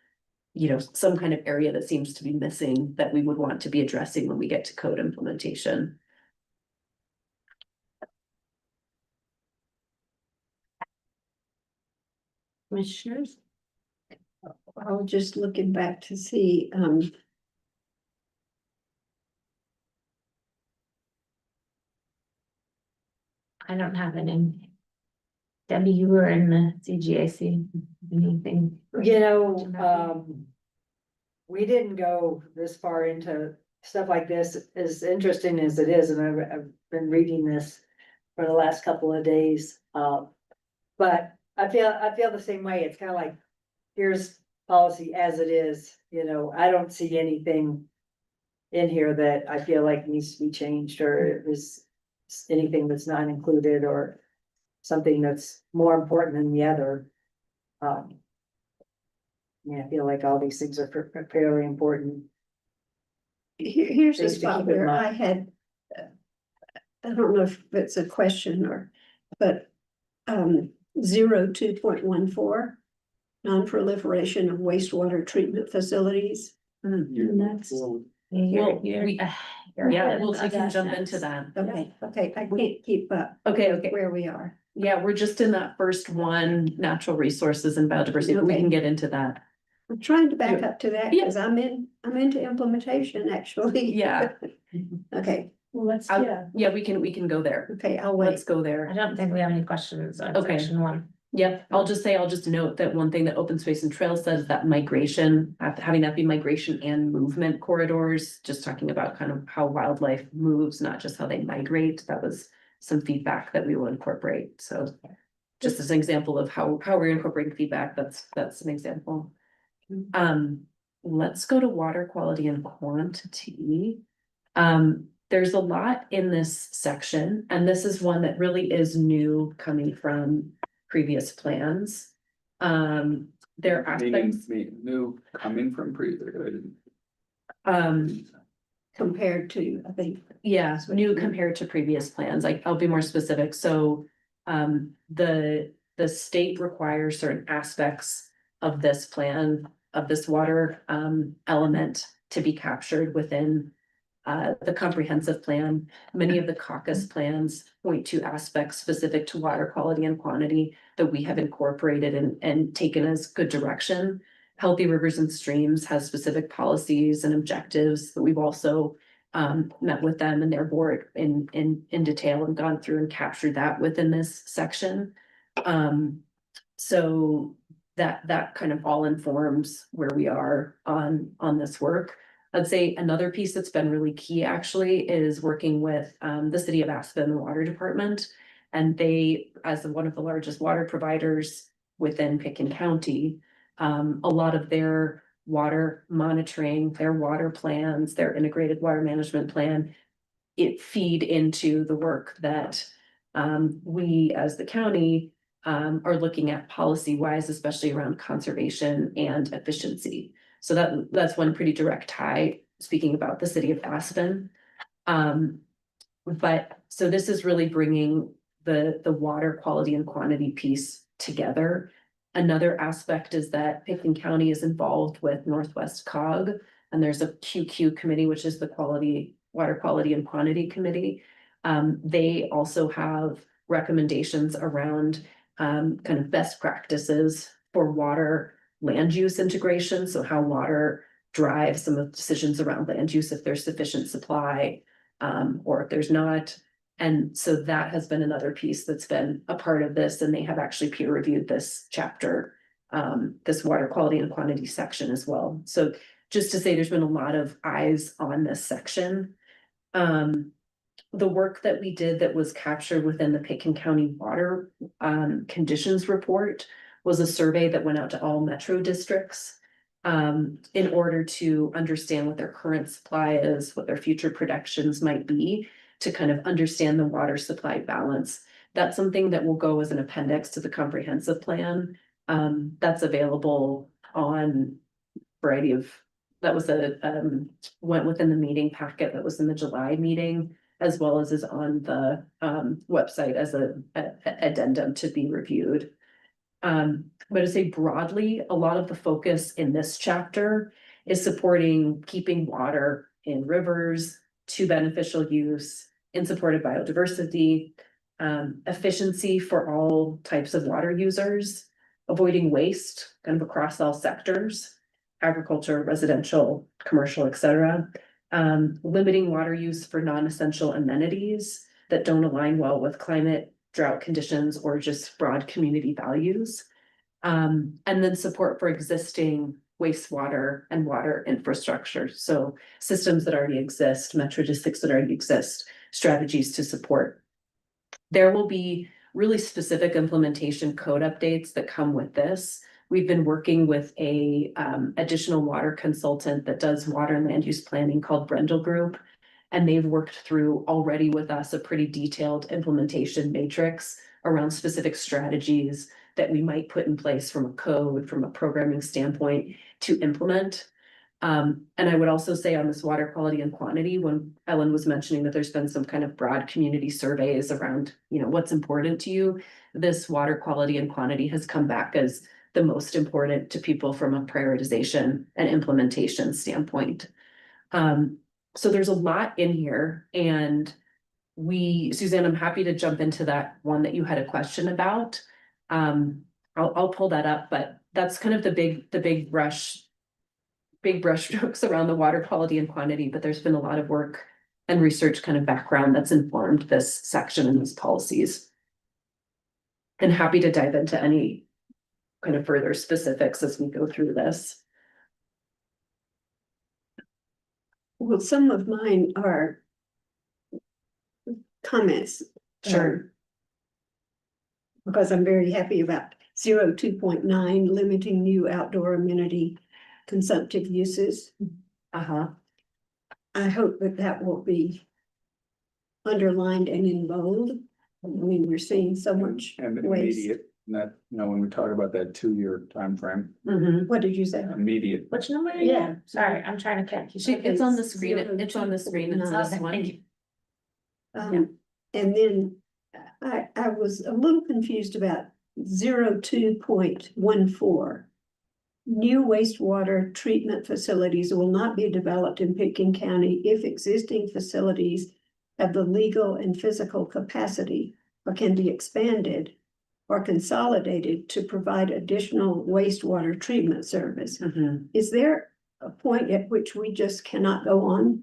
you know, some kind of area that seems to be missing that we would want to be addressing when we get to code implementation? Commissioners? I was just looking back to see, I don't have any. Debbie, you were in the CGAC, anything? You know, we didn't go this far into stuff like this, as interesting as it is, and I've been reading this for the last couple of days. But I feel the same way. It's kind of like, here's policy as it is, you know, I don't see anything in here that I feel like needs to be changed, or is anything that's not included, or something that's more important than the other. Yeah, I feel like all these things are fairly important. here's a Things to spot keep in where mind. I had. I don't know if it's a question but 02.14. Non-proliferation of wastewater treatment facilities. Next. Well, You're we- you're Yeah, ahead we of can that jump next. into that. Okay, I can't keep up Okay. where we are. Yeah, we're just in that first one, natural resources and biodiversity, but we Okay. can get into that. I'm trying to back up to that Yeah. because I'm into implementation actually. Yeah. Okay, Well, let's, I'll- yeah, Yeah, we can go there. okay, I'll Let's wait. go I there. don't think we have any questions on Okay. section one. Yep, I'll just note that one thing that open space and trails says that migration, having that be migration and movement corridors, just talking about kind of how wildlife moves, not just how they migrate. That was some feedback that we will incorporate. So just as an example of how we're incorporating feedback, that's an example. Let's go to water quality and quantity. There's a lot in this section, and this is one that really is new coming from previous plans. There are aspects, Meaning new coming from previous. um, compared to, I think. Yeah, That's what new you mean. compared to previous plans, like, I'll be more specific, so, the state requires certain aspects of this plan, of this water, element to be captured within the comprehensive plan. Many of the caucus plans point to aspects specific to water quality and quantity that we have incorporated and taken as good direction. Healthy Rivers and Streams has specific policies and objectives that we've also met with them and their board in detail and gone through and captured that within this section. So that kind of all informs where we are on this work. I'd say another piece that's been really key actually is working with the city of Aspen, the water department. And they, as one of the largest water providers within Pickens County, a lot of their water monitoring, their water plans, their integrated water management plan, it feed into the work that we as the county are looking at policy wise, especially around conservation and efficiency. So that's one pretty direct tie, speaking about the city of Aspen. But so this is really bringing the water quality and quantity piece together. Another aspect is that Pickens County is involved with Northwest COG, and there's a QQ committee, which is the water quality and quantity committee. They also have recommendations around kind of best practices for water land use integration. So how water drives some of the decisions around land use, if there's sufficient supply, or if there's not. And so that has been another piece that's been a part of this, and they have actually peer reviewed this chapter, this water quality and quantity section as well. So just to say, there's been a lot of eyes on this section. The work that we did that was captured within the Pickens County water conditions report was a survey that went out to all metro districts in order to understand what their current supply is, what their future projections might be, to kind of understand the water supply balance. That's something that will go as an appendix to the comprehensive plan. That's available on variety of, that was went within the meeting packet that was in the July meeting, as well as is on the website as a addendum to be reviewed. But to say broadly, a lot of the focus in this chapter is supporting keeping water in rivers to beneficial use, in support of biodiversity, efficiency for all types of water users, avoiding waste kind of across all sectors, agriculture, residential, commercial, etc. Limiting water use for non-essential amenities that don't align well with climate, drought conditions, or just broad community values. And then support for existing wastewater and water infrastructure. So systems that already exist, metro districts that already exist, strategies to support. There will be really specific implementation code updates that come with this. We've been working with a additional water consultant that does water and land use planning called Brendel Group. And they've worked through already with us a pretty detailed implementation matrix around specific strategies that we might put in place from a code, from a programming standpoint to implement. And I would also say on this water quality and quantity, when Ellen was mentioning that there's been some kind of broad community surveys around, what's important to you, this water quality and quantity has come back as the most important to people from a prioritization and implementation standpoint. So there's a lot in here, and Suzanne, I'm happy to jump into that one that you had a question about. I'll pull that up, but that's kind of the big brush strokes around the water quality and quantity, but there's been a lot of work and research kind of background that's informed this section and these policies. And happy to dive into any kind of further specifics as we go through this. Well, some of mine are comments. Sure. Because I'm very happy about 02.9, limiting new outdoor amenity consumptive uses. Uh-huh. I hope that will be underlined and in bold. I mean, we're seeing so much And waste. that, when we talk about that 2-year timeframe, What did you say? immediate. Which number? are Yeah. you? Sorry, I'm trying to catch you. It's on the screen, it's on the screen, it's this Okay, one. thank you. And then I was a little confused about 02.14. New wastewater treatment facilities will not be developed in Pickens County if existing facilities have the legal and physical capacity or can be expanded or consolidated to provide additional wastewater treatment service. Is there a point at which we just cannot go on?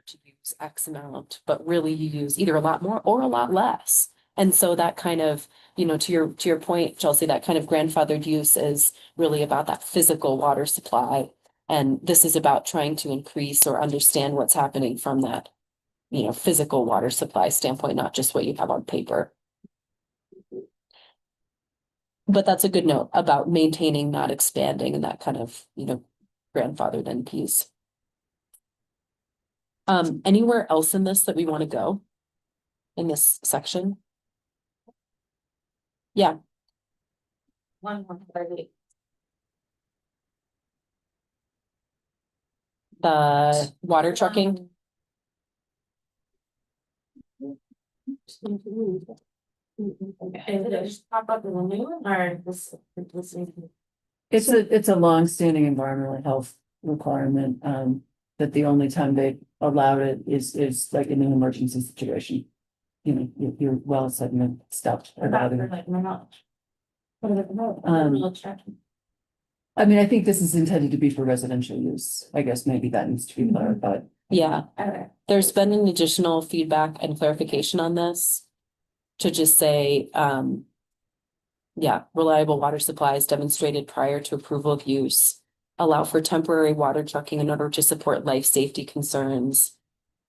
to use X amount, but really you use either a lot more or a lot less. And so that kind of, to your point, Chelsea, that kind of grandfathered use is really about that physical water supply. And this is about trying to increase or understand what's happening from that, physical water supply standpoint, not just what you have on paper. But that's a good note about maintaining, not expanding, and that kind of, grandfathered in piece. Anywhere else in this that we want to go? In this section? Yeah, One more thirty. the water trucking. Okay, did it just pop up in the new one or this? It's a long-standing environmental health requirement, that the only time they allowed it is like in an emergency situation. Your well segment stopped. About for like my knowledge. What are the I mean, I think this is intended to be for residential use. I guess maybe that needs to be clarified. Yeah, Okay. there's been an additional feedback and clarification on this. To just say, yeah, reliable water supplies demonstrated prior to approval of use. Allow for temporary water trucking in order to support life safety concerns.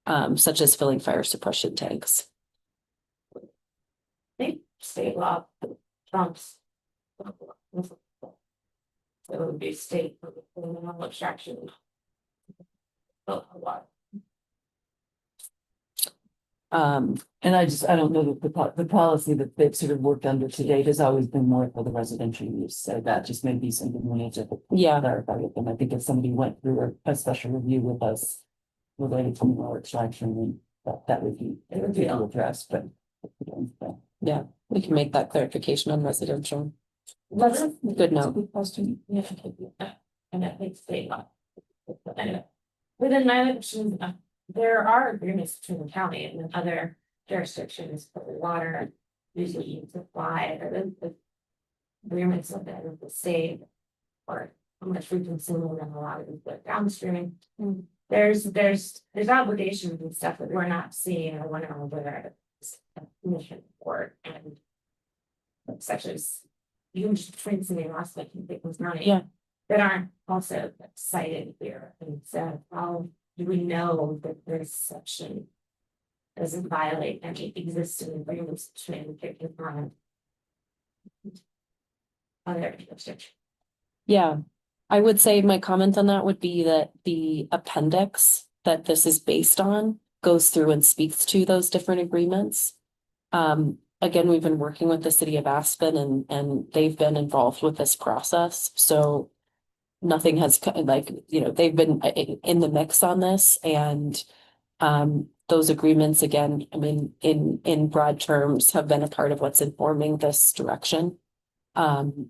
Such as filling fire suppression tanks. Think state law trumps. It would be state criminal extraction. A lot. And I don't know that the policy that they've sort of worked under to date has always been more for the residential use. So that just may be something we need to Yeah. clarify with them. I think if somebody went through a special review with us related to mineral extraction, then that would be addressed, but. Yeah, we can make that clarification on residential. That's Good note. good question. Yeah, and I think state law. But anyway, within my options, there are agreements between the county and other jurisdictions for water. Usually you supply or the agreements of the state. Or how much we consume and a lot of the downstream. There's obligations and stuff that we're not seeing or we're not aware of. Mission report and. Such as. You can just print something else like you think was money. Yeah. That aren't also cited here, and so how do we know that this section? Doesn't violate any existing agreements between the fifty and. Other jurisdictions. Yeah, I would say my comment on that would be that the appendix that this is based on goes through and speaks to those different agreements. Again, we've been working with the city of Aspen and they've been involved with this process, so nothing has they've been in the mix on this and those agreements, again, I mean, in broad terms, have been a part of what's informing this direction. And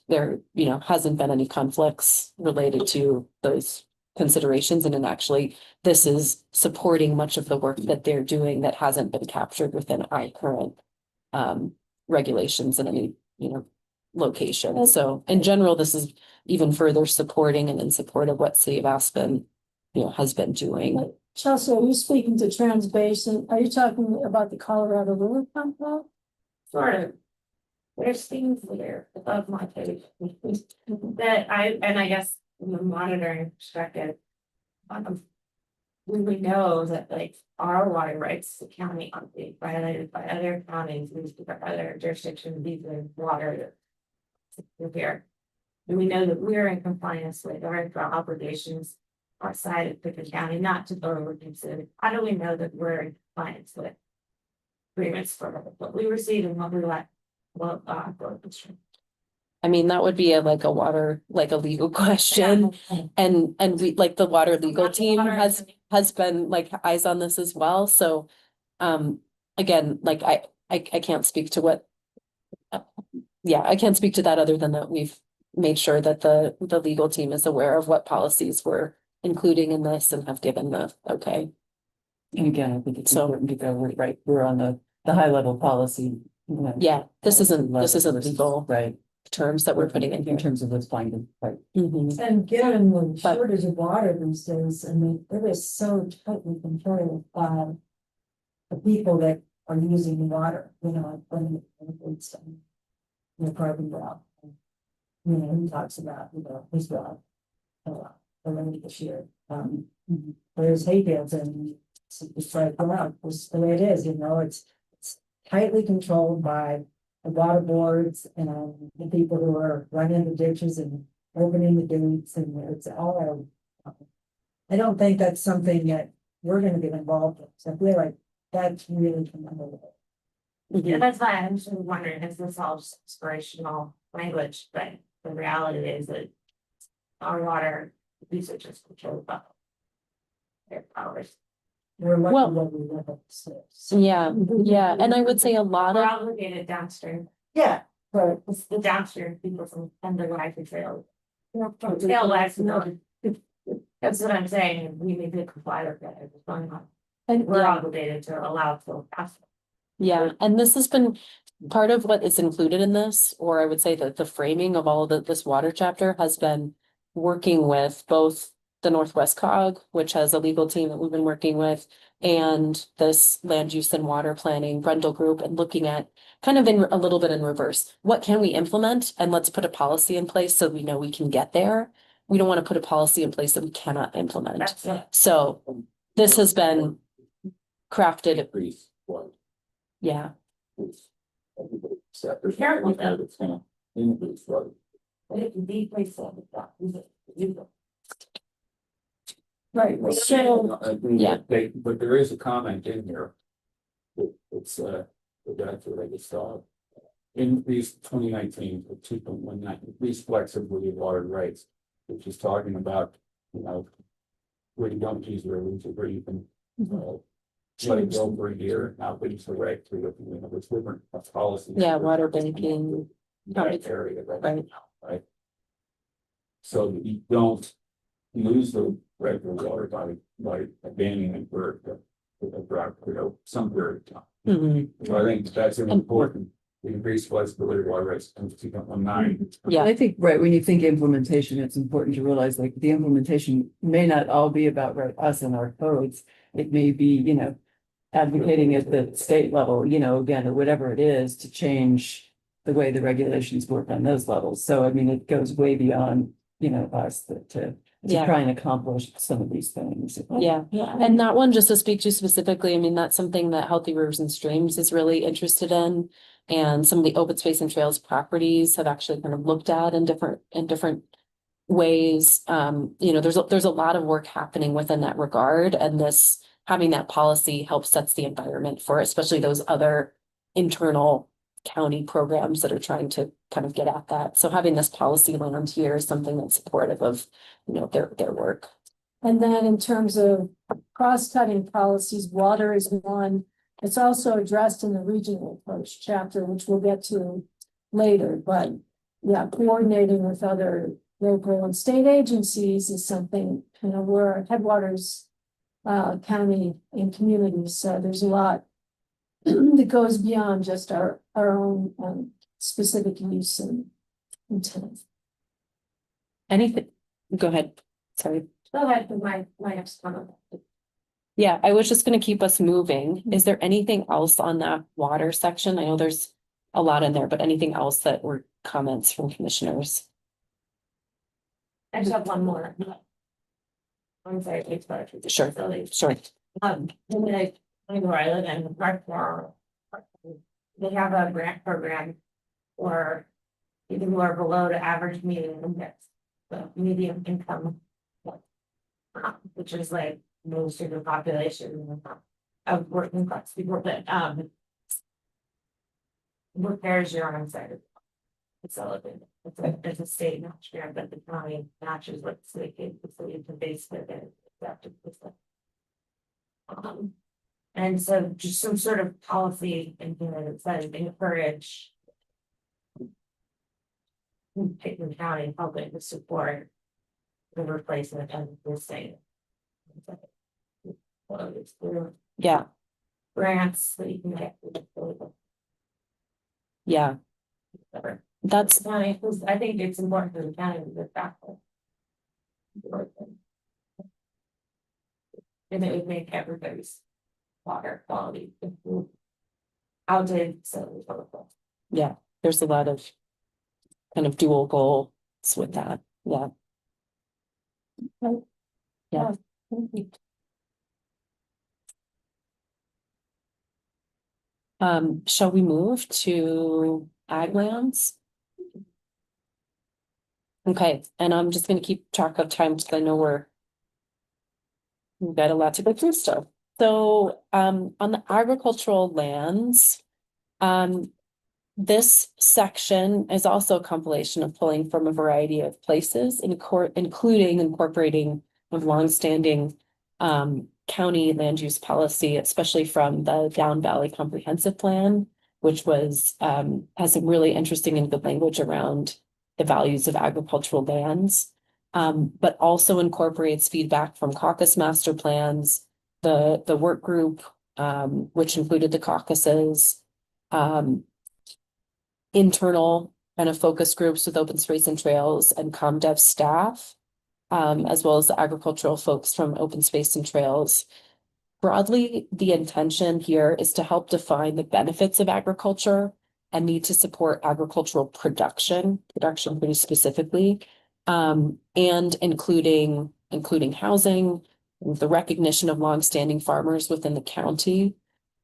there, hasn't been any conflicts related to those considerations. And then actually, this is supporting much of the work that they're doing that hasn't been captured within our current regulations in any, location. So in general, this is even further supporting and in support of what City of Aspen, has been doing. Chelsea, are you speaking to Trans Basin? Are you talking about the Colorado River pump now? Sort of. There's things there above my page. That I guess from the monitoring perspective. We would know that like our water rights, the county are being violated by other counties, by other jurisdictions, these are water. Here. And we know that we're in compliance with our obligations outside of Pickett County, not to consider. How do we know that we're in compliance with agreements for what we receive and what we let? Well, I mean, that would be a legal question. And we, like, the water legal team has been like eyes on this as well, so. Again, like, I can't speak to what. Yeah, I can't speak to that other than that we've made sure that the legal team is aware of what policies we're including in this and have given the, okay. And again, I think it's important to go, right, we're on the high level policy. Yeah, this isn't legal. Right, terms that we're putting in here. In terms of what's binding, right? Mhm. And given the But- shortage of water these days, I mean, it is so tightly controlled by the people that are using the water, you know, when it's the carbon block. You know, he talks about, you know, his block. Earlier this year, there's hay fields and it's like, wow, it's the way it is, you know, it's tightly controlled by the water boards and the people who are running the ditches and opening the gates, and it's all. I don't think that's something that we're gonna get involved in, so I feel like that's really commendable. Yeah, that's why I'm just wondering, is this all just inspirational language, but the reality is that our water usage is controlled by their powers. We're lucky Well- that we live at six. Yeah, yeah, and I would say a lot We're of, obligated downstream, Yeah, but it's the downstream people from underlying control. From tail lights, no. That's what I'm saying, we need to comply with that, it's going on. And We're Yeah. obligated to allow it to pass. yeah, and this has been part of what is included in this, or I would say that the framing of all of this water chapter has been working with both the Northwest Cog, which has a legal team that we've been working with, and this land use and water planning Brendel group, and looking at kind of in a little bit in reverse. What can we implement? And let's put a policy in place so we know we can get there. We don't want to put a policy in place that we cannot implement. That's it. So this has been crafted, Increase what? yeah. Sectors. Careful, though. It's gonna increase, right? But it can decrease some of that, right, so, Yeah. But there is a comment in here. It's, that's what I just saw. Increase 2019 to 2.19, increase flexibility of water rights, which is talking about, you know. Where you don't use the roots, or where you can, let it go for a year, now but use the right to, you know, it's different policies. Yeah, water banking, That area, right. right? So that you don't lose the regular water by abandoning it for a drought, you know, some period of time. Mhm. So I think that's an important, increase flexibility of water rights to 2.19. Yeah. I think, right, when you think implementation, it's important to realize like the implementation may not all be about us and our codes. It may be, you know, advocating at the state level, you know, again, or whatever it is to change the way the regulations work on those levels. So I mean, it goes way beyond, you know, us to Yeah. try and accomplish some of these things. Yeah, and that one, just to speak to specifically, I mean, that's something that Healthy Rivers and Streams is really interested in. And some of the open space and trails properties have actually kind of looked at in different ways. You know, there's a lot of work happening within that regard, and this, having that policy helps sets the environment for especially those other internal county programs that are trying to kind of get at that. So having this policy land here is something that's supportive of, you know, their work. and then in terms of cross-cutting policies, water is one. It's also addressed in the regional approach chapter, which we'll get to later, but yeah, coordinating with other local and state agencies is something, you know, we're headwaters county and communities, so there's a lot that goes beyond just our own specific use and intent. Anything, go ahead, sorry. Go ahead with my next comment. Yeah, I was just gonna keep us moving. Is there anything else on that water section? I know there's a lot in there, but anything else that were comments from commissioners? I just have one more. I'm sorry, it's better. Sure, sure. Where I live in Parkmore, they have a grant program for people who are below the average median index, the median income. Which is like most of the population of working class people, but repairs your own side. It's elevated, it's a state match grant, but the county matches what the city gave the city to base it. And so just some sort of policy in here that says encourage Pickens County public to support the replacement of the state. Well, it's through Yeah, grants that you can get. yeah. That's, County, 'cause I think it's important for the county to get back. And it would make everybody's water quality improve. Outdated, so. yeah, there's a lot of kind of dual goals with that, yeah. Yeah. Shall we move to ag lands? Okay, and I'm just gonna keep track of time because I know we've got a lot to go through still. So, on the agricultural lands, this section is also a compilation of pulling from a variety of places, including incorporating of longstanding county land use policy, especially from the Down Valley Comprehensive Plan, which was has some really interesting and good language around the values of agricultural lands, but also incorporates feedback from caucus master plans, the work group, which included the caucuses, internal kind of focus groups with open space and trails and ComDev staff, as well as the agricultural folks from open space and trails. Broadly, the intention here is to help define the benefits of agriculture and need to support agricultural production pretty specifically, and including housing, the recognition of longstanding farmers within the county,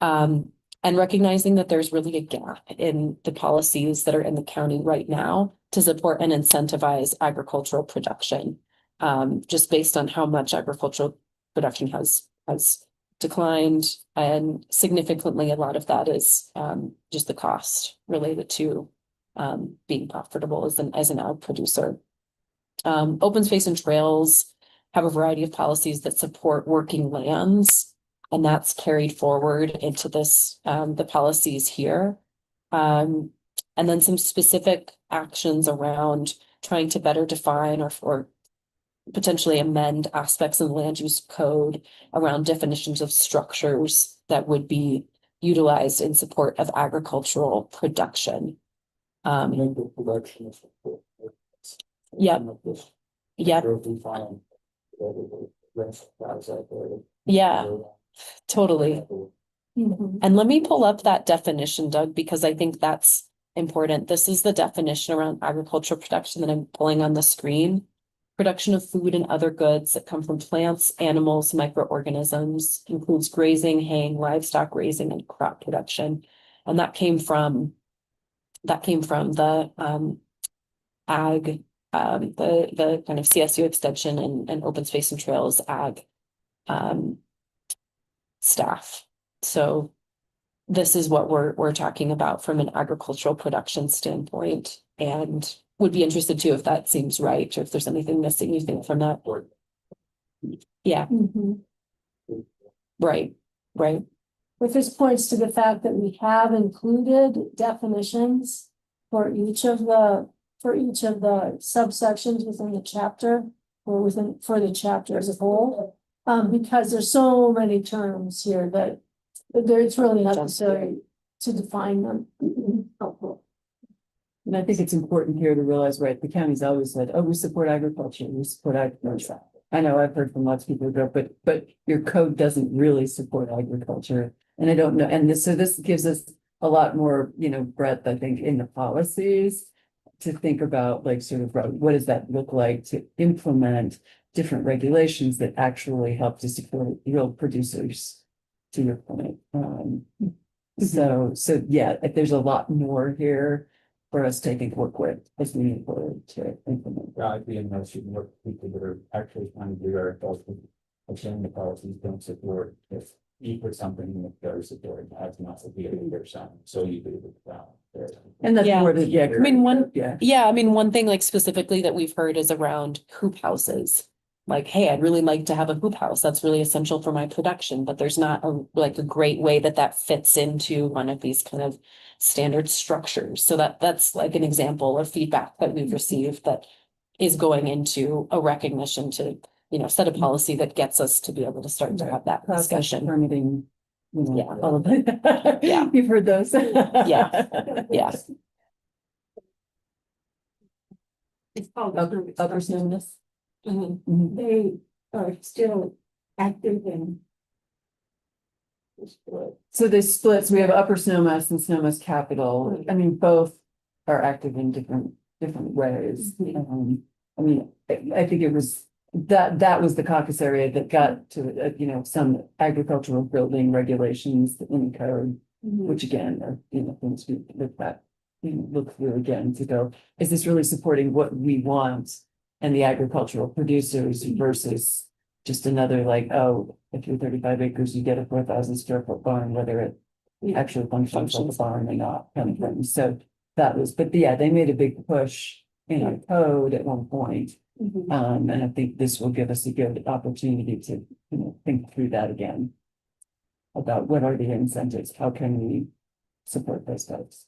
and recognizing that there's really a gap in the policies that are in the county right now to support and incentivize agricultural production. Just based on how much agricultural production has declined, and significantly, a lot of that is just the cost related to being profitable as an ag producer. Open space and trails have a variety of policies that support working lands, and that's carried forward into this the policies here. And then some specific actions around trying to better define or potentially amend aspects of the land use code around definitions of structures that would be utilized in support of agricultural production. Yep. Yeah, totally. And let me pull up that definition, Doug, because I think that's important. This is the definition around agricultural production that I'm pulling on the screen. Production of food and other goods that come from plants, animals, microorganisms, includes grazing, haying, livestock raising, and crop production. And that came from the ag, the kind of CSU extension and open space and trails ag staff. So this is what we're talking about from an agricultural production standpoint, and would be interested too if that seems right, or if there's anything missing you think from that. Yeah, right. But this points to the fact that we have included definitions for each of the subsections within the chapter, or for the chapter as a whole. Because there's so many terms here that it's really necessary to define them. Helpful. And I think it's important here to realize, right, the county's always said, oh, we support agriculture, we support agriculture. I know I've heard from lots of people who go, but your code doesn't really support agriculture. And I don't know, so this gives us a lot more, breadth, I think, in the policies to think about, like, sort of what does that look like to implement different regulations that actually help to support real producers, to your point. So yeah, there's a lot more here for us taking work with as we move forward to implement. I'd be interested in what people that are actually trying to do our saying the policies don't support. If you put something in that does support, that's not to be a leader sign, so you do it down there. And that's more than, I mean, one thing like specifically that we've heard is around hoop houses. Like, hey, I'd really like to have a hoop house. That's really essential for my production, but there's not a great way that fits into one of these kind of standard structures. So that's like an example of feedback that we've received that is going into a recognition to, set a policy that gets us to be able to start to have that discussion. Permitting, Yeah. all of that. Yeah. You've heard those. Yeah. It's called. Upper Snominess. They are still active and. So they split, so we have Upper Snowmass and Snowmass Capital, I mean, both are active in different ways. I mean, I think it was, that was the caucus area that got to, some agricultural building regulations in code. Which again, are, things we look at, look through again to go, is this really supporting what we want? And the agricultural producers versus just another like, oh, if you're 35 acres, you get a 4,000 square foot barn, whether it actually functions like a barn or not, kind of thing. So that was, but yeah, they made a big push in our code at one point. And I think this will give us a good opportunity to, think through that again. About what are the incentives, how can we support those folks?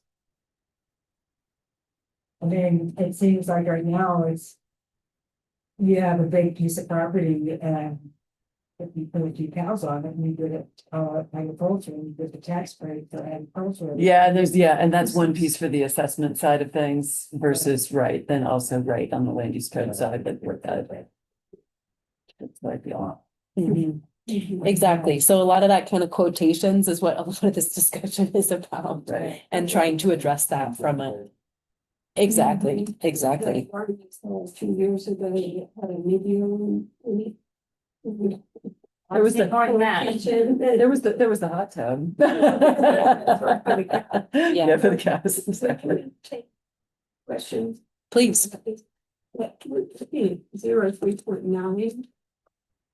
I mean, it seems like right now it's. You have a big piece of property and. If you put a few cows on it, and you did it, agriculture, and you did the tax break for agriculture. Yeah, and that's one piece for the assessment side of things versus then also on the land use code side, but work that. It's like, Exactly. So a lot of that kind of quotations is what a lot of this discussion is about. Right. And trying to address that from a. Exactly. 2 years ago, they had a medium. There was the Part of that. there was the hot tub. Yeah. For the cows, exactly. Questions. Please. 03.9.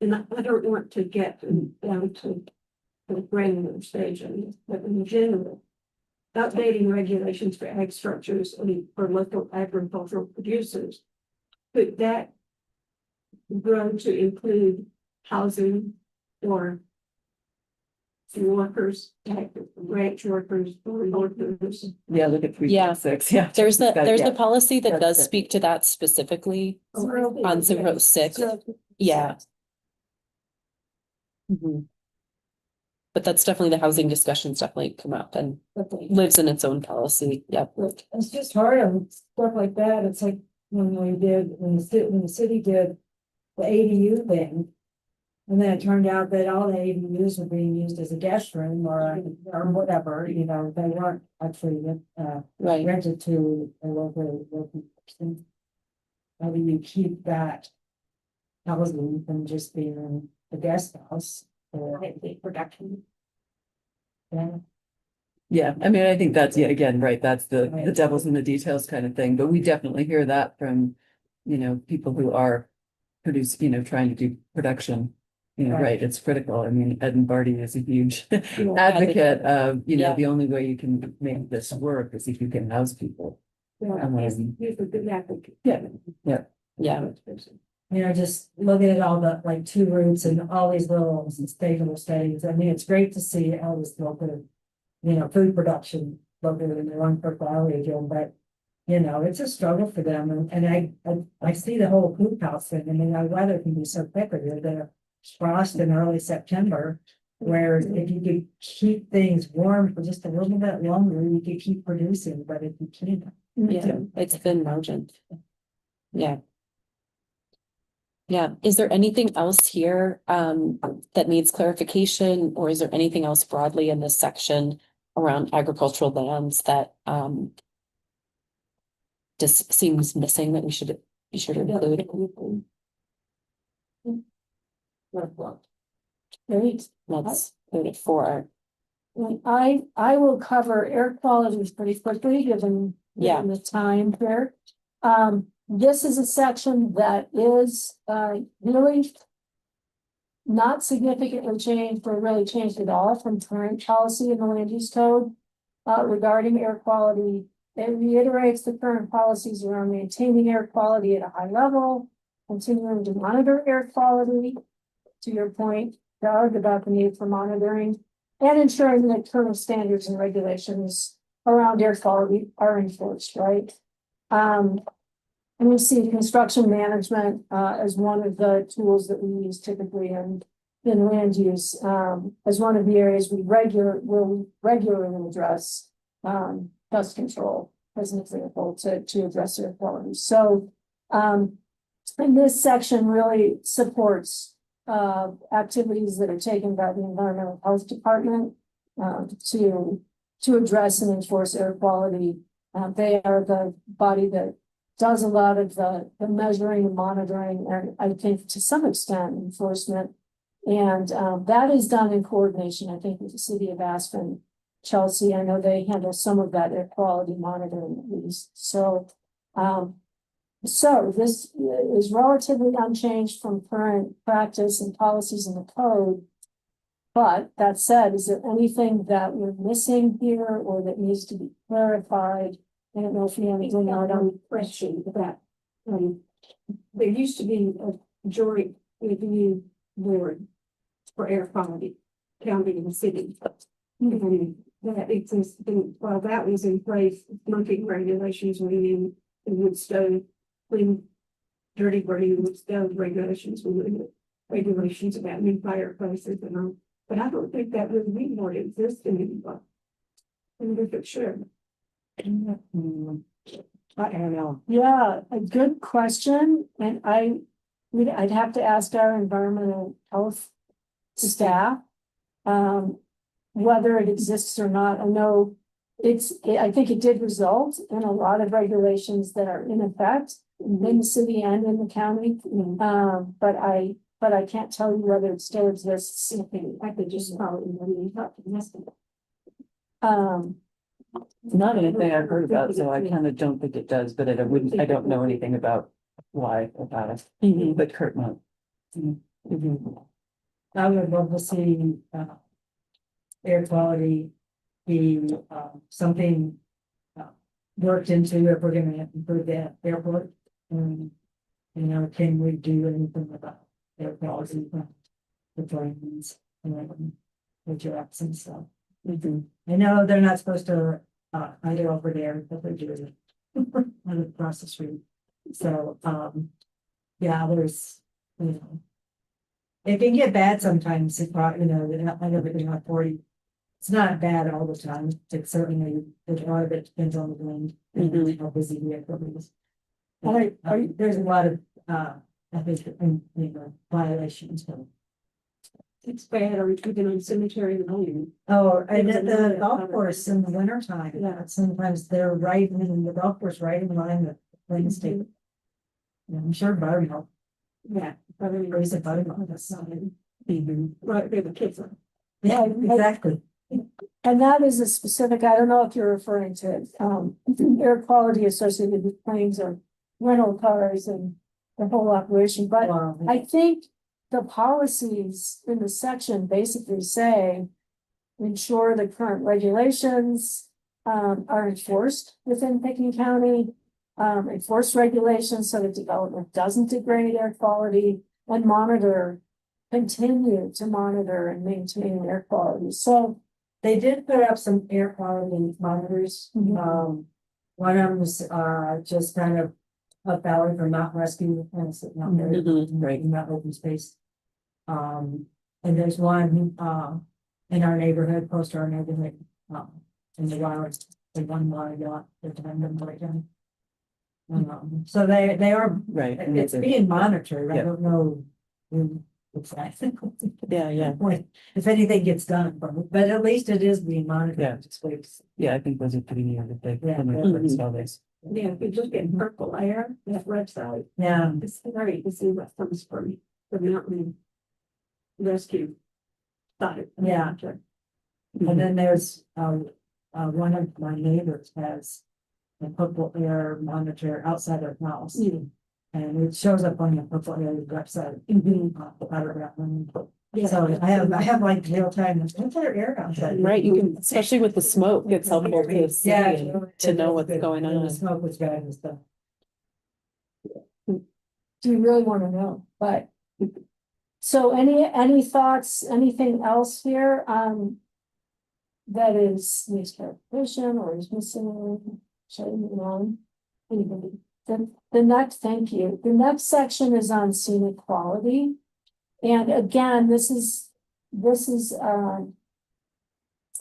And I don't want to get down to the granular stage, but in general. Updating regulations for ag structures and for local agricultural producers. Could that grow to include housing or workers, ranch workers, or workers? Yeah, look at 3.6, yeah. There's Yeah. the policy that That's does it. speak to that specifically on On 06. Yeah. But that's definitely, the housing discussions definitely come up and lives in its own policy. Yep. It's just hard on stuff like that. It's like when the city did the ADU thing. And then it turned out that all the ADUs were being used as a guest room or whatever, they weren't actually Right. rented to a local person. How do you keep that housing from just being a guest house or production? Yeah. Yeah, I mean, I think that's, again, right, that's the devil's in the details kind of thing, but we definitely hear that from, people who are trying to do production. Right, it's critical. I mean, Ed and Barty is a huge advocate of, Yeah. the only way you can make this work is if you can house people. He's a good advocate. Yeah. Just looking at all the like 2 routes and all these little stable studies. I mean, it's great to see all this local, food production located in the Longford Valley again, but. It's a struggle for them and I see the whole coop house thing. I mean, our weather can be so fickle. The frost in early September. Where if you could keep things warm for just a little bit longer, you could keep producing, but if you can't. Yeah, it's thin margin. Yeah. Yeah, is there anything else here that needs clarification, or is there anything else broadly in this section around agricultural lands that just seems missing that we should include? Great. Let's put it for. I will cover air quality pretty quickly, given the time here. This is a section that is really not significantly changed or really changed at all from current policy in the land use code regarding air quality. It reiterates the current policies around maintaining air quality at a high level, continuing to monitor air quality, to your point, Doug, about the need for monitoring, and ensuring that current standards and regulations around air quality are enforced, right? And we see construction management as one of the tools that we use typically in land use as one of the areas we regularly address pest control as an example to address air quality. So And this section really supports activities that are taken by the Environmental Health Department to address and enforce air quality. They are the body that does a lot of the measuring and monitoring, and I think to some extent enforcement. And that is done in coordination, I think, with the city of Aspen, Chelsea. I know they handle some of that air quality monitoring at least. So this is relatively unchanged from current practice and policies in the code. But that said, is there anything that we're missing here or that needs to be clarified? I don't know if you have anything on Question about, there used to be a joint review board for air quality, county and city. And that existed, while that was in place, smoking regulations were in wood stove, clean, dirty burning wood stove regulations were in it. Regulations about new fireplaces and all, but I don't think that review board exists anymore. I wonder if it should. I don't know. Yeah, a good question, and I'd have to ask our environmental health staff. Whether it exists or not, I know I think it did result in a lot of regulations that are in effect in the city and in the county. But I can't tell you whether it still exists. I could just probably not. Not anything I've heard about, so I kind of don't think it does, but I don't know anything about why about it. But Kurt might. I would love to see, air quality be, something, worked into if we're gonna improve the airport. You know, can we do anything about air quality, the drains and the drops and stuff? I know they're not supposed to, either over there, but they do it across the street. So, yeah, there's, you know, it can get bad sometimes, you know, I never been on 40. It's not bad all the time. It's certainly, a lot of it depends on the wind and how busy the airport is. There's a lot of, I think, violations. It's bad, or even on cemetery and Oh, and at the golf course in the winter time, yeah, sometimes they're right in the golf course, right in line with Plains State. Yeah, I'm sure Buttermilk. yeah, Raise a Buttermilk, that's not it. right, where the kids are. Yeah, exactly. And that is a specific, I don't know if you're referring to, air quality associated with planes or rental cars and the whole operation, but I think the policies in the section basically say ensure the current regulations are enforced within Pickens County, enforce regulations so that development doesn't degrade air quality, and continue to monitor and maintain air quality. So they did put up some air quality monitors. One of them was just kind of up valley from Mountain Rescue and sitting out there right in that open space. And there's one in our neighborhood, close to our neighborhood, in the wild, the one mile yacht, the time right down. So they are Right. it's being monitored. I don't know. Exactly. Yeah. If anything gets done, but at least it is being monitored. Yeah. Yeah, I think those are pretty near the big. Yeah. Yeah, if you look at purple air, that website, Yeah. it's very easy what comes from the mountain rescue. Side. Yeah. And then there's one of my neighbors has a purple air monitor outside her house. And it shows up on the purple air website. So I have like real time, what's our air outside? Right, you can, especially with the smoke, it's helpful to see Yeah, and to know what's going The on. smoke was bad and stuff. do you really want to know? But so any thoughts, anything else here? That needs clarification or is missing, shutting it on? Anybody? Thank you. The next section is on scenic quality. And again, this is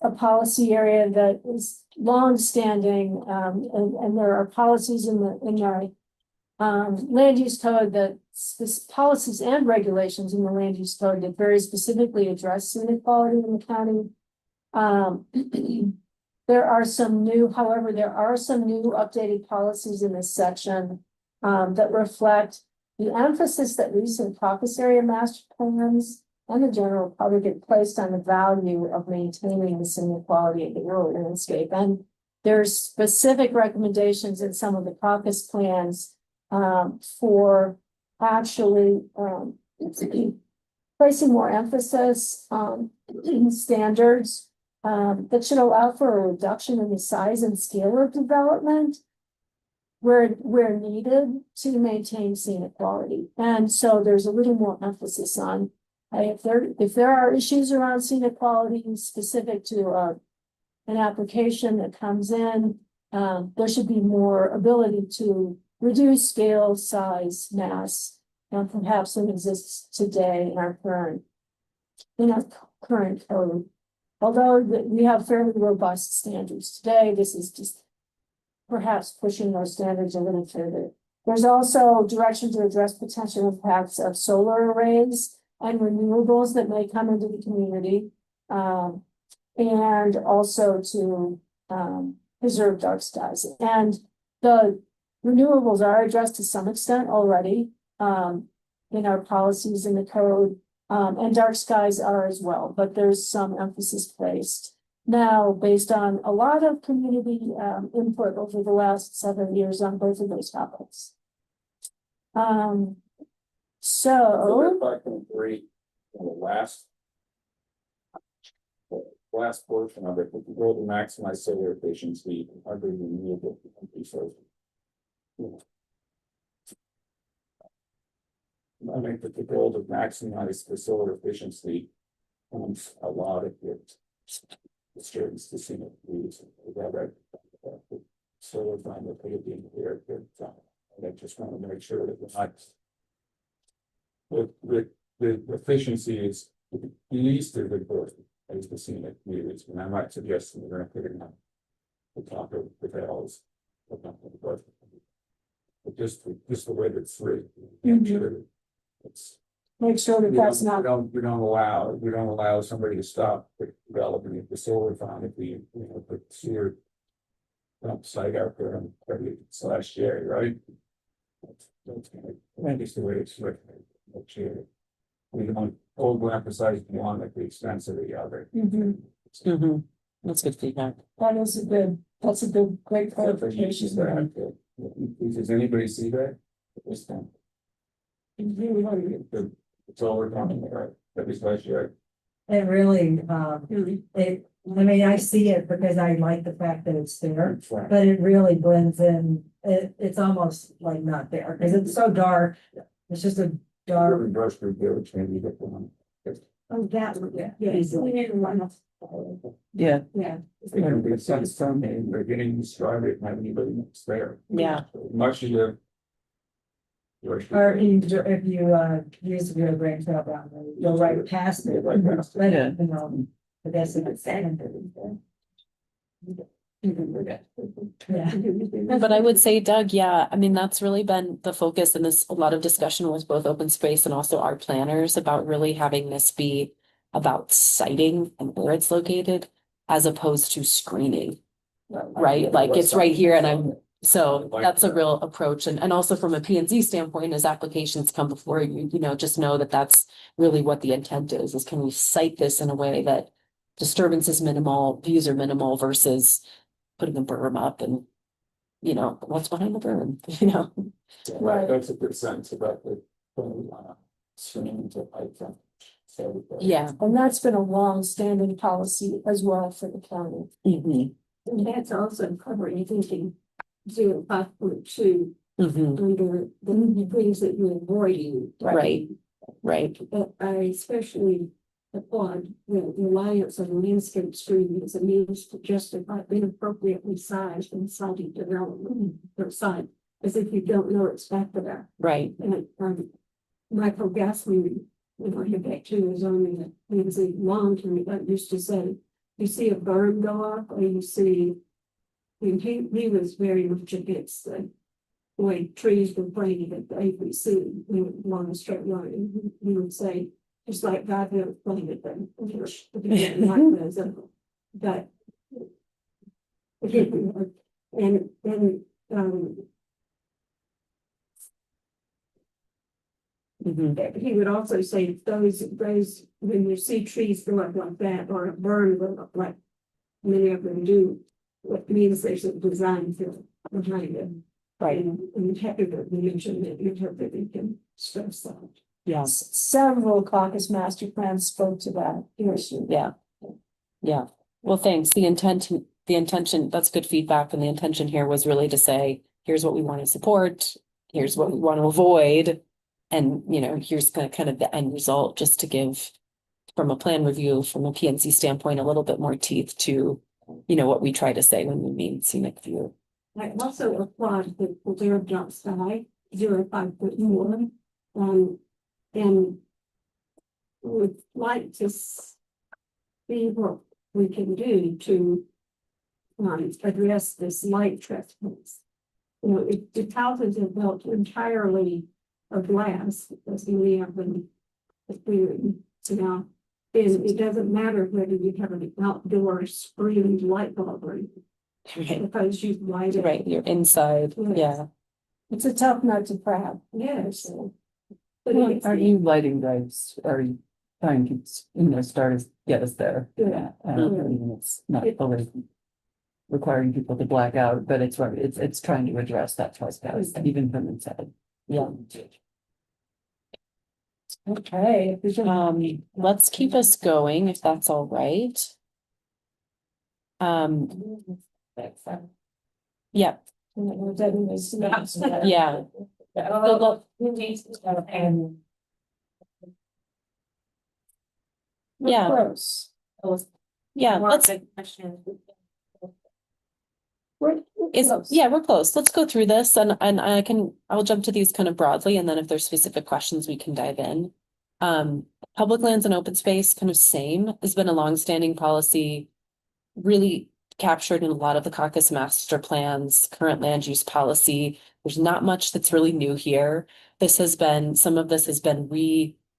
a policy area that is longstanding, and there are policies in our land use code that policies and regulations in the land use code that very specifically address scenic quality in the county. There are some new updated policies in this section that reflect the emphasis that recent caucus area master plans and the general public have placed on the value of maintaining the scenic quality of the rural landscape. And there's specific recommendations in some of the caucus plans for actually placing more emphasis on standards that should allow for a reduction in the size and scale of development where needed to maintain scenic quality. And so there's a little more emphasis on if there are issues around scenic quality specific to an application that comes in, there should be more ability to reduce scale, size, mass, and perhaps than exists today in our current code. Although we have fairly robust standards today, this is just perhaps pushing those standards a little further. There's also direction to address potential impacts of solar arrays and renewables that may come into the community. And also to preserve dark skies. And the renewables are addressed to some extent already in our policies in the code. And dark skies are as well, but there's some emphasis placed now based on a lot of community input over the last 7 years on both of those topics. So If I can agree, on the last portion of it, if you go to maximize solar efficiency, I agree with renewable energy sources. I think that the goal to maximize the solar efficiency comes a lot of it. Disturbs the scenic views. Solar farm that could be here, and I just want to make sure that we're not. The efficiency is at least as important as the scenic views, and I might suggest that we're going to put it on the top of the hills. But just the way that's free. It's make sure that that's not. we don't allow somebody to stop developing the solar farm if we, put sewer dump site out there on /J, right? That's just the way it's written. We don't overemphasize one at the expense of the other. That's good feedback. That's a good, great clarification. Does anybody see that? This time. It's all we're talking about, at least last year. It really, I see it because I like the fact that it's there, but it really blends in. It's almost like not there, because it's so dark. It's just a dark. Brush through village, maybe you get one. Oh, that one, yeah. Yeah. Yeah. It's something, they're getting started, and anybody that's there. Yeah. Much of the. Or if you use your brain trail down, you'll right past it. Right past it. Let it, but that's in the second. Yeah. But I would say, Doug, yeah, I mean, that's really been the focus in this, a lot of discussion with both open space and also our planners about really having this be about siting and where it's located as opposed to screening, right? Like it's right here and so that's a real approach. And also from a P&Z standpoint, as applications come before you, just know that that's really what the intent is can we site this in a way that disturbance is minimal, views are minimal versus putting a berm up and, what's behind the berm, Right. That's a good sense about the. Swimming to pipe from. Yeah. And that's been a long-standing policy as well for the county. And that's also covering thinking 0.5.2 under the things that you're avoiding. Right. But I especially applaud the reliance on landscape screening as a means to justify inappropriately sized and sited development or site, as if you don't know it's back to that. Right. And Michael Gasley, I have that too, is only he was a long-term, that used to say, you see a berm go up or you see, he was very much against the way trees were planted at the ABC, we would along a straight line, we would say, just like God had planted them. But. And, he would also say those, when you see trees go up like that, or burn go up like many of them do, it means there's a design feel behind it. Right. And happy to mention that you have that you can stress that. Yes, Several caucus master plans spoke to that issue. yeah. Yeah, well, thanks. The intention, that's good feedback, and the intention here was really to say, here's what we want to support, here's what we want to avoid. And, you know, here's kind of the end result, just to give, from a plan review, from a PNC standpoint, a little bit more teeth to, you know, what we try to say when we mean scenic view. I also applaud the preserve jump sky 0.5 and would like to see what we can do to address this light trespass. You know, the houses are built entirely of glass, as many of them appearing now. And it doesn't matter whether you have an outdoor screened light bulb or Right, because you light it. right, you're inside, Yes. yeah. It's a tough nut to crack. Yes. But Well, it's- are you lighting lights, are you trying to, start to get us there? Yeah. I mean, it's not fully requiring people to black out, but it's right, it's trying to address that trespass, even from inside. Yeah. Okay. Let's keep us going, if that's all right. Yeah, yeah. Yeah. Close. Yeah, let's, we're close. Let's go through this and I'll jump to these kind of broadly, and then if there's specific questions, we can dive in. Public lands and open space, kind of same, has been a longstanding policy, really captured in a lot of the caucus master plans, current land use policy. There's not much that's really new here. Some of this has been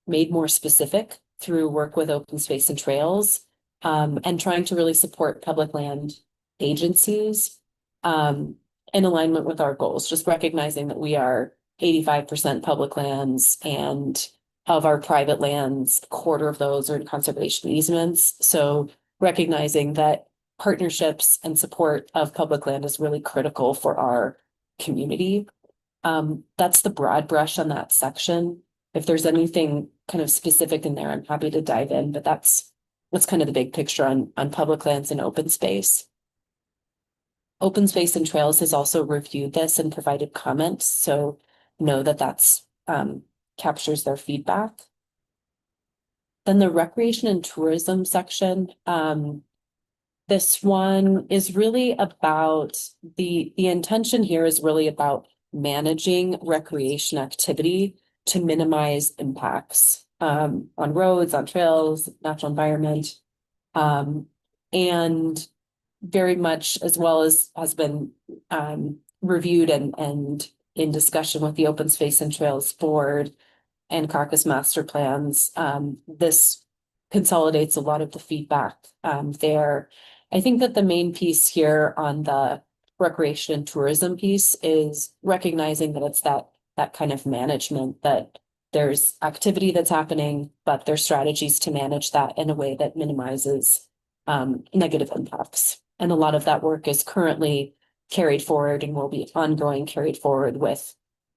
made more specific through work with open space and trails, and trying to really support public land agencies in alignment with our goals, just recognizing that we are 85% public lands, and of our private lands, a quarter of those are in conservation easements. So recognizing that partnerships and support of public land is really critical for our community. That's the broad brush on that section. If there's anything kind of specific in there, I'm happy to dive in, but that's kind of the big picture on public lands and open space. Open Space and Trails has also reviewed this and provided comments, so know that that's captures their feedback. Then the recreation and tourism section, this one is really about the intention here is really about managing recreation activity to minimize impacts on roads, on trails, natural environment, and very much, as well as has been reviewed and in discussion with the Open Space and Trails Board and caucus master plans. This consolidates a lot of the feedback there. I think that the main piece here on the recreation and tourism piece is recognizing that it's that kind of management, that there's activity that's happening, but there's strategies to manage that in a way that minimizes negative impacts. And a lot of that work is currently carried forward and will be ongoing carried forward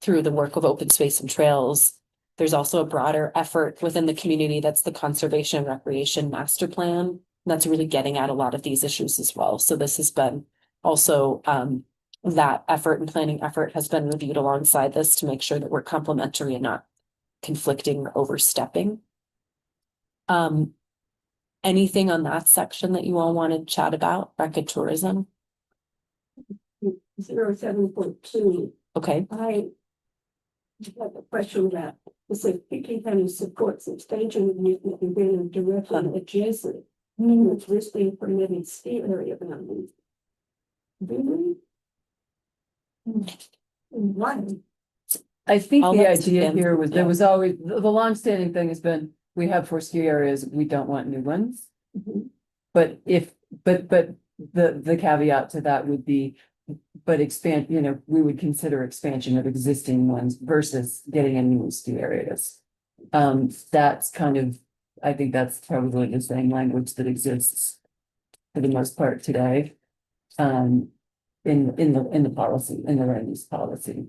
through the work of Open Space and Trails. There's also a broader effort within the community that's the Conservation and Recreation Master Plan. And that's really getting at a lot of these issues as well. So this has been also that effort and planning effort has been reviewed alongside this to make sure that we're complementary and not conflicting or overstepping. Anything on that section that you all want to chat about, rec and tourism? 07.2. Okay. I have a question about, it says Pickens County supports expansion of movement and being directly adjacent. It's listing permitted ski area boundaries. Really? One. I think I'll the let idea Suzanne- here was, there yeah. was always, the longstanding thing has been, we have 4 ski areas, we don't want new ones. But the caveat to that would be, but expand, you know, we would consider expansion of existing ones versus getting in new ski areas. That's kind of, I think that's probably the same language that exists for the most part today. In the policy, in the land use policy.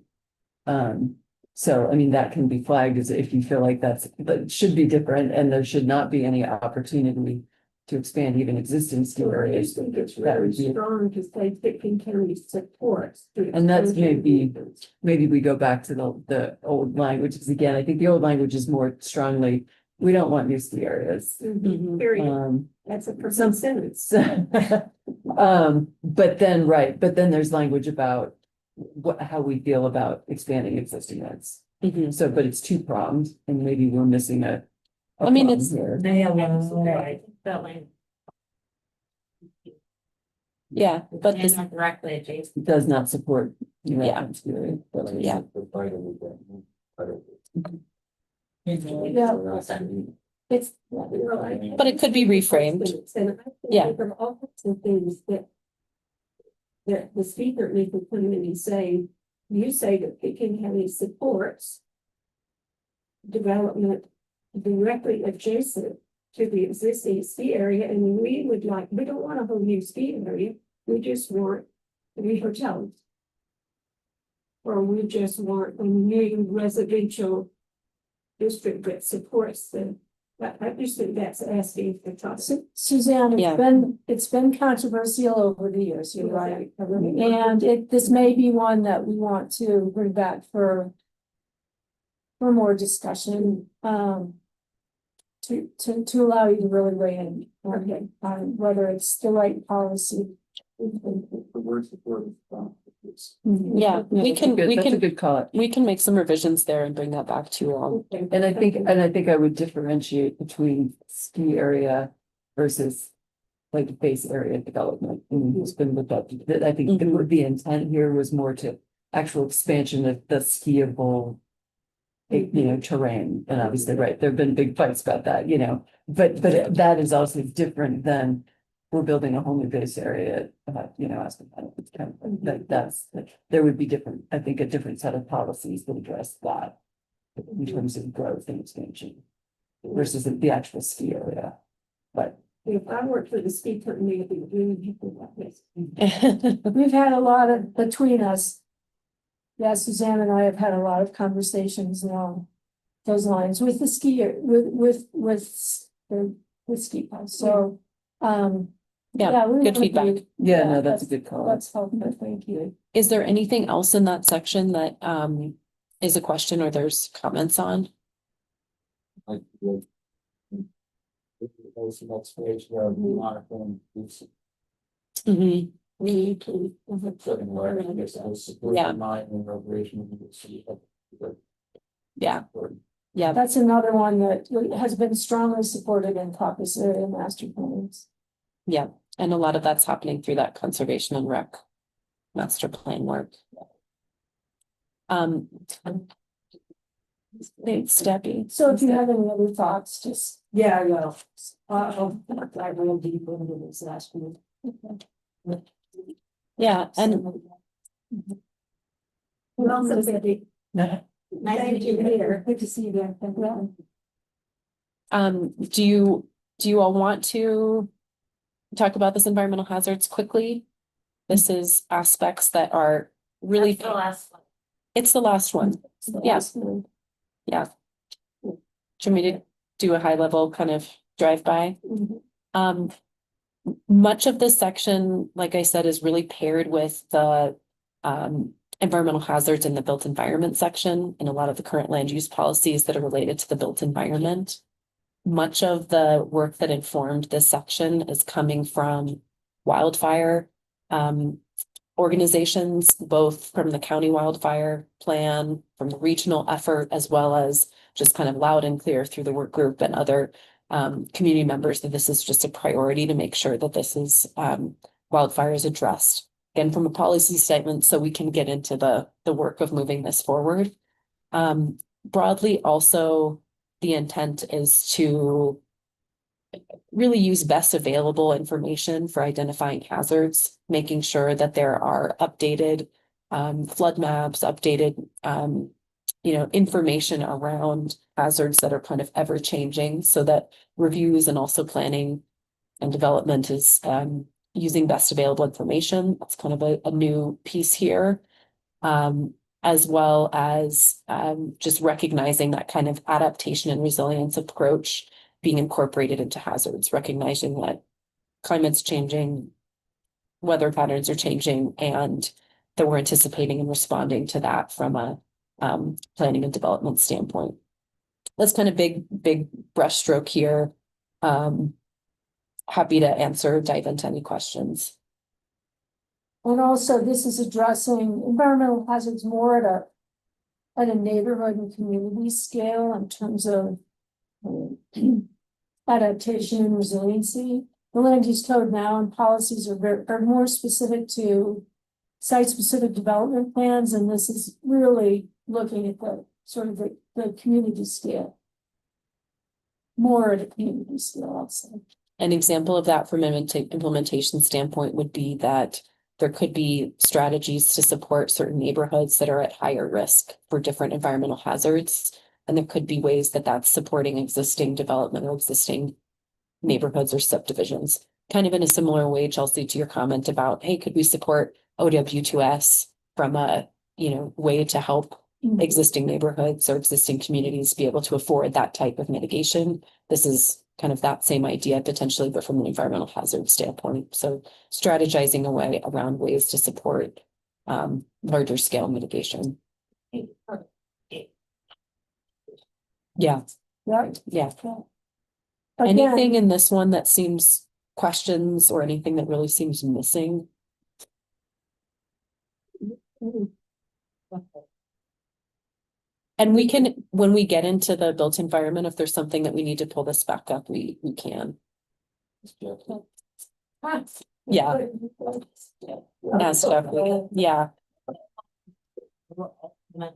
So, I mean, that can be flagged as if you feel like that should be different and there should not be any opportunity to expand even existing ski areas. think it's That really would be- strong to say Pickens County supports. And that's maybe we go back to the old language, because again, I think the old language is more strongly, we don't want new ski areas. Mhm, period. That's a person sentence. But then, right, but then there's language about how we feel about expanding existing ones. Mhm. So, but it's two-pronged, and maybe we're missing a. I mean, prong it's- here. Yeah, but this, Directly adjacent. It does not support. you know, Yeah. experience, but- Yeah. It's. But it could be reframed. Yeah. There are all kinds of things that. That the speaker needs to come in and say, you say that Pickens County supports. Development directly adjacent to the existing ski area, and we don't want a whole new ski area, we just want 3 hotels. Or we just want a new residential district that supports them. I just think that's asking for time. Suzanne, Yeah. it's been controversial over the years, you're right. And this may be one that we want to bring back for more discussion, to allow you to really weigh in on whether it's the right policy. yeah, we can, That's a good call. we can make some revisions there and bring that back to you all. And I think I would differentiate between ski area versus. Like base area development, and it's been looked up, that I think the intent here was more to actual expansion of the skiable. Terrain, and obviously, right, there have been big fights about that, but that is also different than. We're building a whole new base area, there would be different, I think, a different set of policies that address that. In terms of growth and expansion. Versus the actual ski area, but. If I worked for the ski company, it'd be really people like this. We've had a lot of, between us. Yeah, Suzanne and I have had a lot of conversations along those lines with the skier, with the ski pass, so, Yeah, we good would feedback. be- Yeah, no, that's a good call. That's helpful, thank you. Is there anything else in that section that is a question or there's comments on? Mhm. We need to. Yeah. Yeah, That's another one that has been strongly supported in caucus area master plans. yeah, and a lot of that's happening through that conservation and rec master plan work. Thanks, Debbie. So if you have any other thoughts, just. Yeah, well, I went deep into this last week. Yeah, and Welcome, Debbie. Thank you, Mayor. Good to see you there. do you all want to talk about this environmental hazards quickly? This is aspects that are really. That's the last one. It's the last one. Yeah. Yeah. Do you want me to do a high level kind of drive by? Much of this section, like I said, is really paired with the environmental hazards in the built environment section and a lot of the current land use policies that are related to the built environment. Much of the work that informed this section is coming from wildfire organizations, both from the county wildfire plan, from the regional effort, as well as just kind of loud and clear through the work group and other community members that this is just a priority to make sure that this is wildfire is addressed again, from a policy statement, so we can get into the work of moving this forward. Broadly, also, the intent is to really use best available information for identifying hazards, making sure that there are updated flood maps, updated information around hazards that are kind of ever changing, so that reviews and also planning and development is using best available information. That's kind of a new piece here. As well as just recognizing that kind of adaptation and resilience approach being incorporated into hazards, recognizing that climate's changing, weather patterns are changing, and that we're anticipating and responding to that from a planning and development standpoint. That's kind of big brushstroke here. Happy to dive into any questions. And also, this is addressing environmental hazards more at a neighborhood and community scale in terms of adaptation and resiliency. The land use code now and policies are more specific to site-specific development plans, and this is really looking at the sort of the community scale. More at a community scale, I'll say. An example of that from an implementation standpoint would be that there could be strategies to support certain neighborhoods that are at higher risk for different environmental hazards. And there could be ways that that's supporting existing development or existing neighborhoods or subdivisions. Kind of in a similar way, Chelsea, to your comment about, hey, could we support OW2S from a, way to help existing neighborhoods or existing communities be able to afford that type of mitigation? This is kind of that same idea potentially, but from an environmental hazard standpoint. So strategizing a way around ways to support larger scale mitigation. Yeah. Right. Yeah. Again, Anything in this one that seems questions or anything that really seems missing? And we can, when we get into the built environment, if there's something that we need to pull this back up, we can. Yeah. Yeah, stuff, yeah.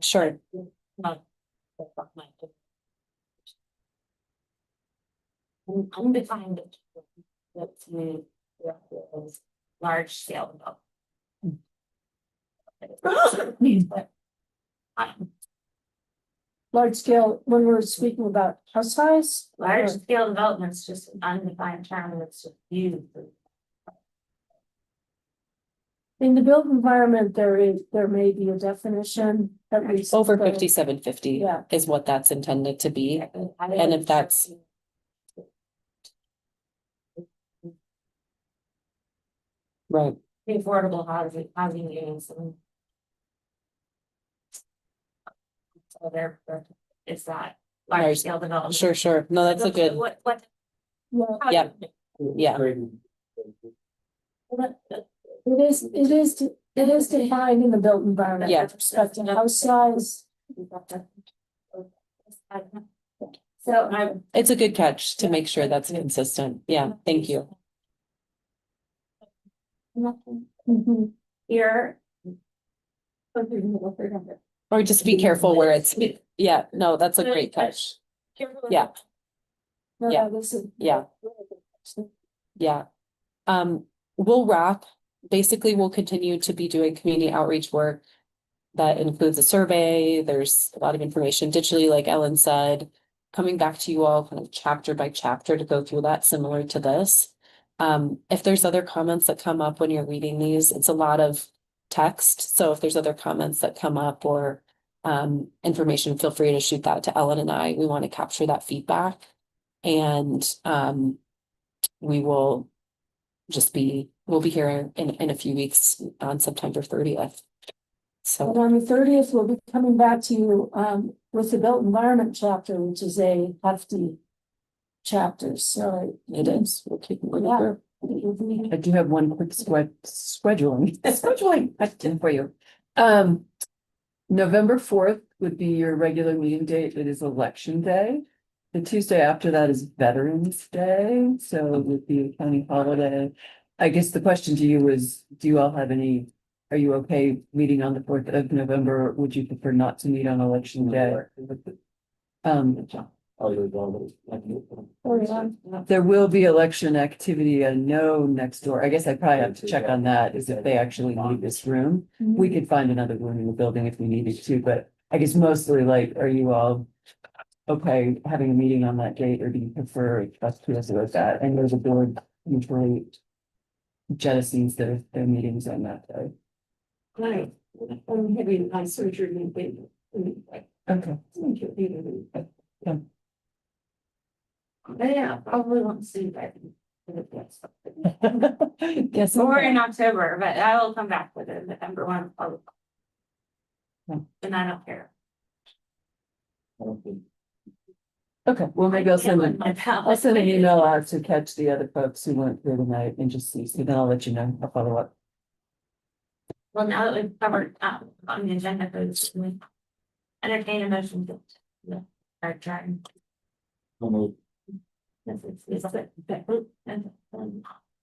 Sure. Undefined. That's large scale. large scale, when we're speaking about house size. Large scale development's just an undefined term that's used. In the built environment, there may be a definition at least. Over for- 5750 Yeah. is what that's intended to be. And if that's. Right. The affordable housing units and. So there, it's that large scale development. Sure. No, that's a good, What? Yeah. yeah. It is defined in the built environment. Yeah. With respect to house size. So It's a good catch to make sure that's consistent. Yeah, thank you. Mhm. here. Or just be careful where it's, yeah, no, that's a great catch. Yeah. No, Yeah. this is. Yeah. Yeah. We'll wrap. Basically, we'll continue to be doing community outreach work. That includes a survey. There's a lot of information digitally, like Ellen said, coming back to you all kind of chapter by chapter to go through that, similar to this. If there's other comments that come up when you're reading these, it's a lot of text. So if there's other comments that come up or information, feel free to shoot that to Ellen and I. We want to capture that feedback. And we will we'll be here in a few weeks on September 30th. So But on the 30th, we'll be coming back to you with the built environment chapter, which is a hefty chapter, so. it is. We'll keep moving Yeah. through. It will be- I do have one quick scheduling question for you. November 4th would be your regular meeting date. It is election day. The Tuesday after that is Veterans Day, so it would be a county holiday. I guess the question to you is, do you all have any, are you okay meeting on the 4th of November? Or would you prefer not to meet on election day? There will be election activity, I know, next door. I guess I probably have to check on that, is if they actually need this room. We could find another room in the building if we needed to, but I guess mostly like, are you all okay having a meeting on that date, or do you prefer us to do that? And there's a board usually jettisons their meetings on that day. Right, I'm having eye surgery in April. Okay. Yeah, probably won't see that. Guess. Or in October, but I will come back with it, November 1. And I don't care. Okay, well, maybe I'll send I'll an email out to catch the other folks who weren't here tonight and just see, so then I'll let you know, I'll follow up. Well, now that we've covered on the agenda for this, we entertain a motion to start trying. Is that group and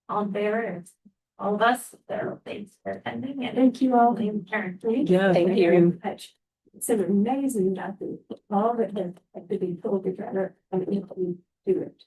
all in favor, it's all of us, there, thanks for attending and Thank you all. turn. Yeah, Thank you. It's an amazing method, all that had to be pulled together and if we do it.